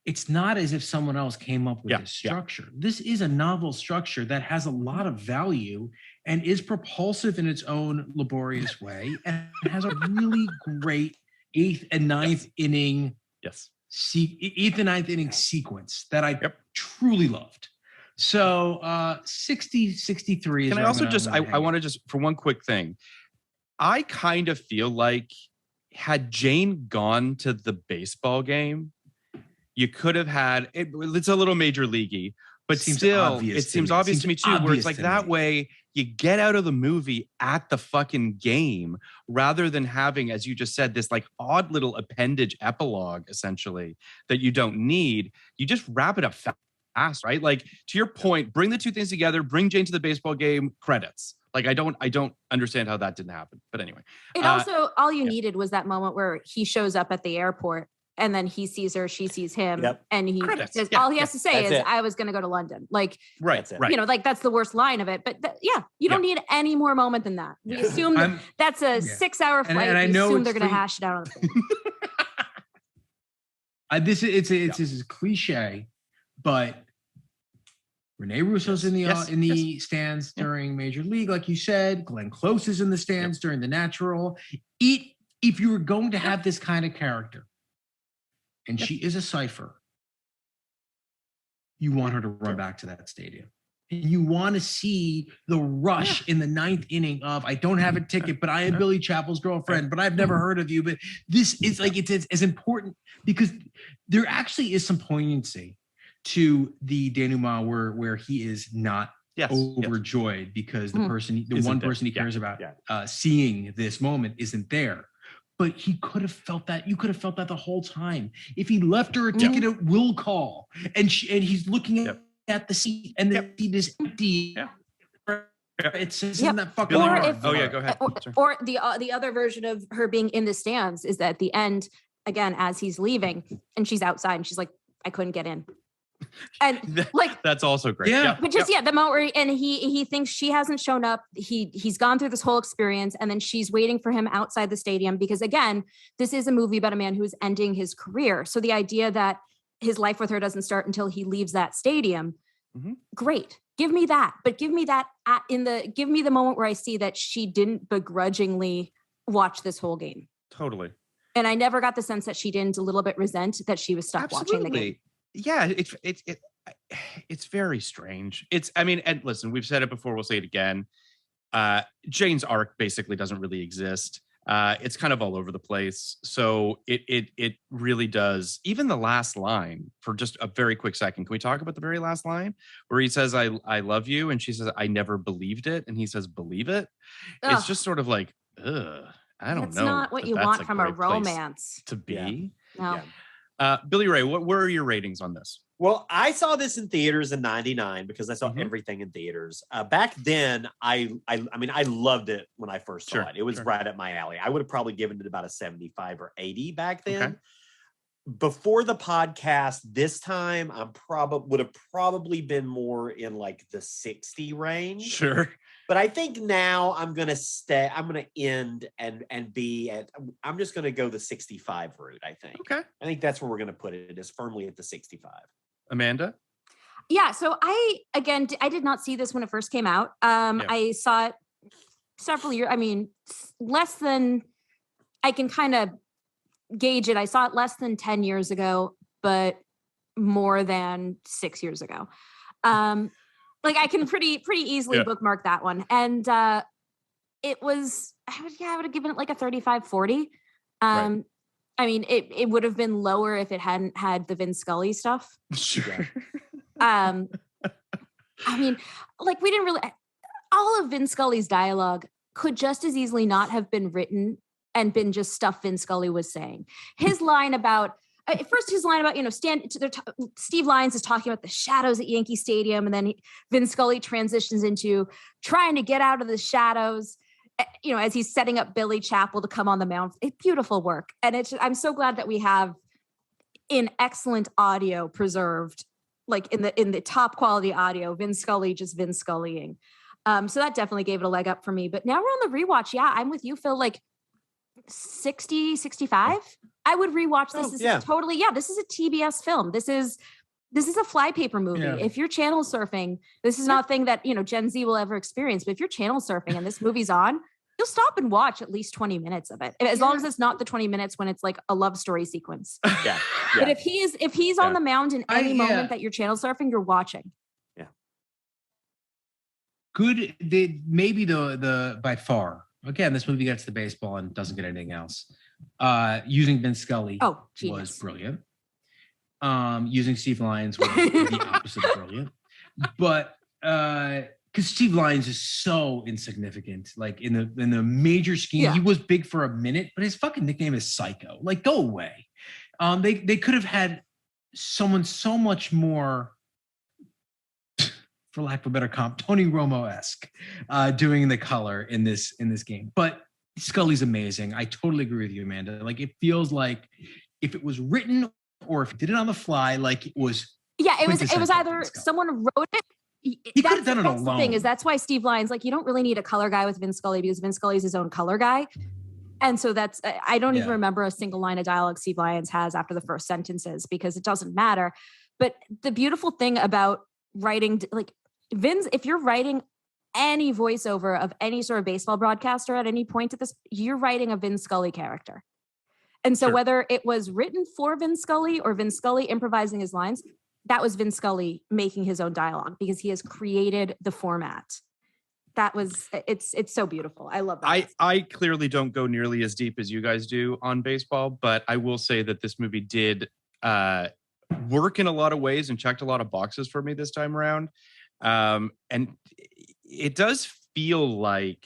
it's not as if someone else came up with this structure. This is a novel structure that has a lot of value and is propulsive in its own laborious way, and has a really great 8th and 9th inning sequence that I truly loved. So 60, 63 is. Can I also I want to just, for one quick thing, I kind of feel like had Jane gone to the baseball game, you could have had it's a little major leaguey, but still, it seems obvious to me too, where it's like that way you get out of the movie at the fucking game rather than having, as you just said, this like odd little appendage epilogue essentially that you don't need. You just wrap it up fast, right? Like, to your point, bring the two things together, bring Jane to the baseball game, credits. Like, I don't understand how that didn't happen. But anyway. It also, all you needed was that moment where he shows up at the airport. And then he sees her, she sees him, and he says, all he has to say is, I was going to go to London. Like, right. That's the worst line of it. But you don't need any more moment than that. We assume that's a 6-hour flight. And I know assume they're going to hash it out on the plane. This is cliche, but Rene Russo's in the stands during Major League, like you said. Glenn Close is in the stands during the Natural. If you were going to have this kind of character, and she is a cipher, you want her to run back to that stadium. And you want to see the rush in the 9th inning of, I don't have a ticket, but I am Billy Chapel's girlfriend, but I've never heard of you. But this is like, it's as important, because there actually is some poignancy to the denouement where he is not overjoyed because the one person he cares about seeing this moment isn't there. but he could have felt that. You could have felt that the whole time. If he left her a ticket at will call, and he's looking at the seat, and the seat is empty. Yeah. It's in that fucking go ahead. Or the other version of her being in the stands is that at the end, again, as he's leaving, and she's outside, and she's like, "I couldn't get in." And like that's also great. Yeah. But just the moment where he thinks she hasn't shown up. He's gone through this whole experience, and then she's waiting for him outside the stadium because, again, this is a movie about a man who's ending his career. So the idea that his life with her doesn't start until he leaves that stadium, great. Give me that, but give me that give me the moment where I see that she didn't begrudgingly watch this whole game. Totally. And I never got the sense that she didn't a little bit resent that she was stuck watching the game. Yeah, it's very strange. And listen, we've said it before, we'll say it again. Jane's arc basically doesn't really exist. It's kind of all over the place. So it really does. Even the last line, for just a very quick second, can we talk about the very last line where he says, I love you, and she says, I never believed it, and he says, believe it. Ugh. It's just sort of like, I don't know. That's not what you want from a romance to be. No. Billy Ray, what were your ratings on this? Well, I saw this in theaters in '99 because I saw everything in theaters. Back then, I loved it when I first saw it. It was right up my alley. I would have probably given it about a 75 or 80 back then. Okay. Before the podcast, this time I would have probably been more in like the 60 range. Sure. But I think now I'm going to end and be at, I'm just going to go the 65 route, I think. Okay. I think that's where we're going to put it, is firmly at the 65. Amanda? Yeah. So I did not see this when it first came out. I saw it several years. I mean, less than, I can kind of gauge it. I saw it less than 10 years ago, but more than 6 years ago. Like I can pretty easily bookmark that one. And it was, I would have given it like a 35-40. Right. I mean, it would have been lower if it hadn't had the Vin Scully stuff. Sure. I mean, like we didn't really, all of Vin Scully's dialogue could just as easily not have been written and been just stuff Vin Scully was saying. His line about, Steve Lyons is talking about the shadows at Yankee Stadium, and then Vin Scully transitions into trying to get out of the shadows, as he's setting up Billy Chappell to come on the mound. It's beautiful work. And I'm so glad that we have in excellent audio preserved, like in the top quality audio, Vin Scully just Vin Scullying. So that definitely gave it a leg up for me. But now we're on the rewatch. Yeah, I'm with you, Phil, like 60, 65. I would rewatch this. This is a TBS film. This is a flypaper movie. Yeah. If you're channel surfing, this is not a thing that, Gen Z will ever experience. But if you're channel surfing and this movie's on, you'll stop and watch at least 20 minutes of it. As long as it's not the 20 minutes when it's like a love story sequence. Yeah. But if he's on the mound in any moment that you're channel surfing, you're watching. Yeah. Good. Maybe the by far. Again, this movie gets the baseball and doesn't get anything else. Using Vin Scully was brilliant. Using Steve Lyons was the opposite of brilliant. But because Steve Lyons is so insignificant, like in the major scheme, he was big for a minute, but his fucking nickname is Psycho. Like, go away. They could have had someone so much more, for lack of a better comp, Tony Romo-esque, doing the color in this game. But Scully's amazing. I totally agree with you, Amanda. Like, it feels like if it was written or if it did it on the fly, like it was. Yeah, it was either someone wrote it. He could have done it alone. The thing is, that's why Steve Lyons, like, you don't really need a color guy with Vin Scully because Vin Scully's his own color guy. And so I don't even remember a single line of dialogue Steve Lyons has after the first sentences because it doesn't matter. But the beautiful thing about writing, like, Vin's, if you're writing any voiceover of any sort of baseball broadcaster at any point at this, you're writing a Vin Scully character. And so whether it was written for Vin Scully or Vin Scully improvising his lines, that was Vin Scully making his own dialogue because he has created the format. It's so beautiful. I love that. I clearly don't go nearly as deep as you guys do on baseball, but I will say that this movie did work in a lot of ways and checked a lot of boxes for me this time around. And it does feel like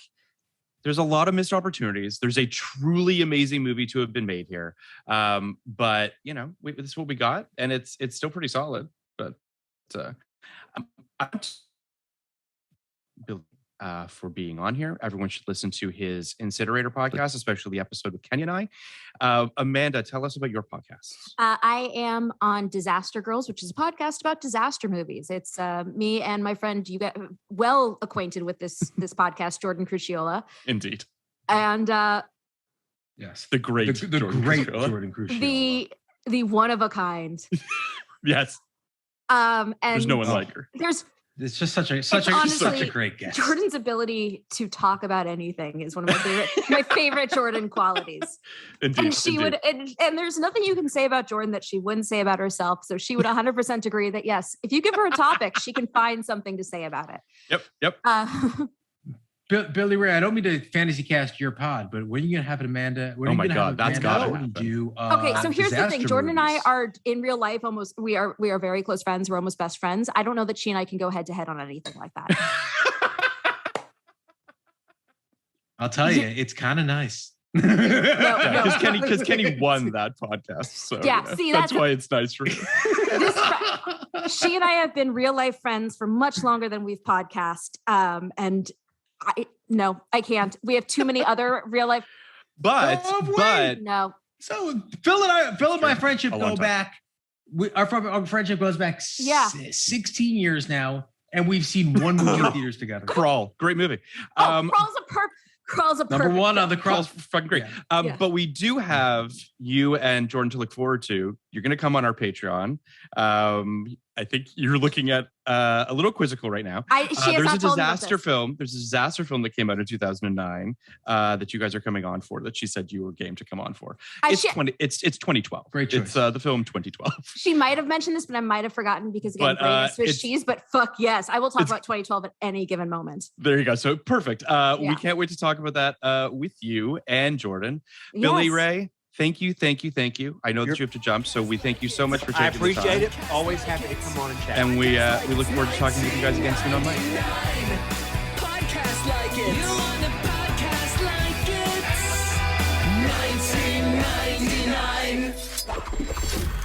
there's a lot of missed opportunities. There's a truly amazing movie to have been made here. But you know, this is what we got, and it's still pretty solid. But Bill, for being on here, everyone should listen to his Incinerator podcast, especially the episode with Kenny and I. Amanda, tell us about your podcasts. I am on Disaster Girls, which is a podcast about disaster movies. It's me and my friend, you get well acquainted with this podcast, Jordan Crucchiola. Indeed. And yes, the great Jordan Crucchiola. The one of a kind. Yes. And there's no one like her. It's just such a great guest. Jordan's ability to talk about anything is one of my favorite Jordan qualities. Indeed, and there's nothing you can say about Jordan that she wouldn't say about herself. So she would 100% agree that yes, if you give her a topic, she can find something to say about it. Yep. Billy Ray, I don't mean to fantasy cast your pod, but when are you gonna have it, Amanda? Oh my God, that's gotta happen. Okay, so here's the thing: Jordan and I are in real life we are very close friends. We're almost best friends. I don't know that she and I can go head to head on anything like that. I'll tell you, it's kind of nice. Because Kenny won that podcast. So yeah, see, that's why it's nice for you. She and I have been real life friends for much longer than we've podcast. And I can't. We have too many other real life. But no. So Phil and my friendship go back. Our friendship goes back 16 years now, and we've seen one movie in theaters together. Crawl, great movie. Crawl's a number one on the Crawl's fucking great. But we do have you and Jordan to look forward to. You're going to come on our Patreon. I think you're looking at a little quizzical right now. There's a disaster film. There's a disaster film that came out in 2009 that you guys are coming on for. That she said you were game to come on for. It's 2012. Great choice. It's the film 2012. She might have mentioned this, but I might have forgotten because again, brain is Swiss cheese. But fuck yes, I will talk about 2012 at any given moment. There you go. So perfect. We can't wait to talk about that with you and Jordan. Yes. Billy Ray. Thank you. I know that you have to jump, so we thank you so much for taking the time. I appreciate it. Always happy to come on and chat. And we look forward to talking with you guys again soon on Mike. Podcast like it. You want a podcast like it? 1999.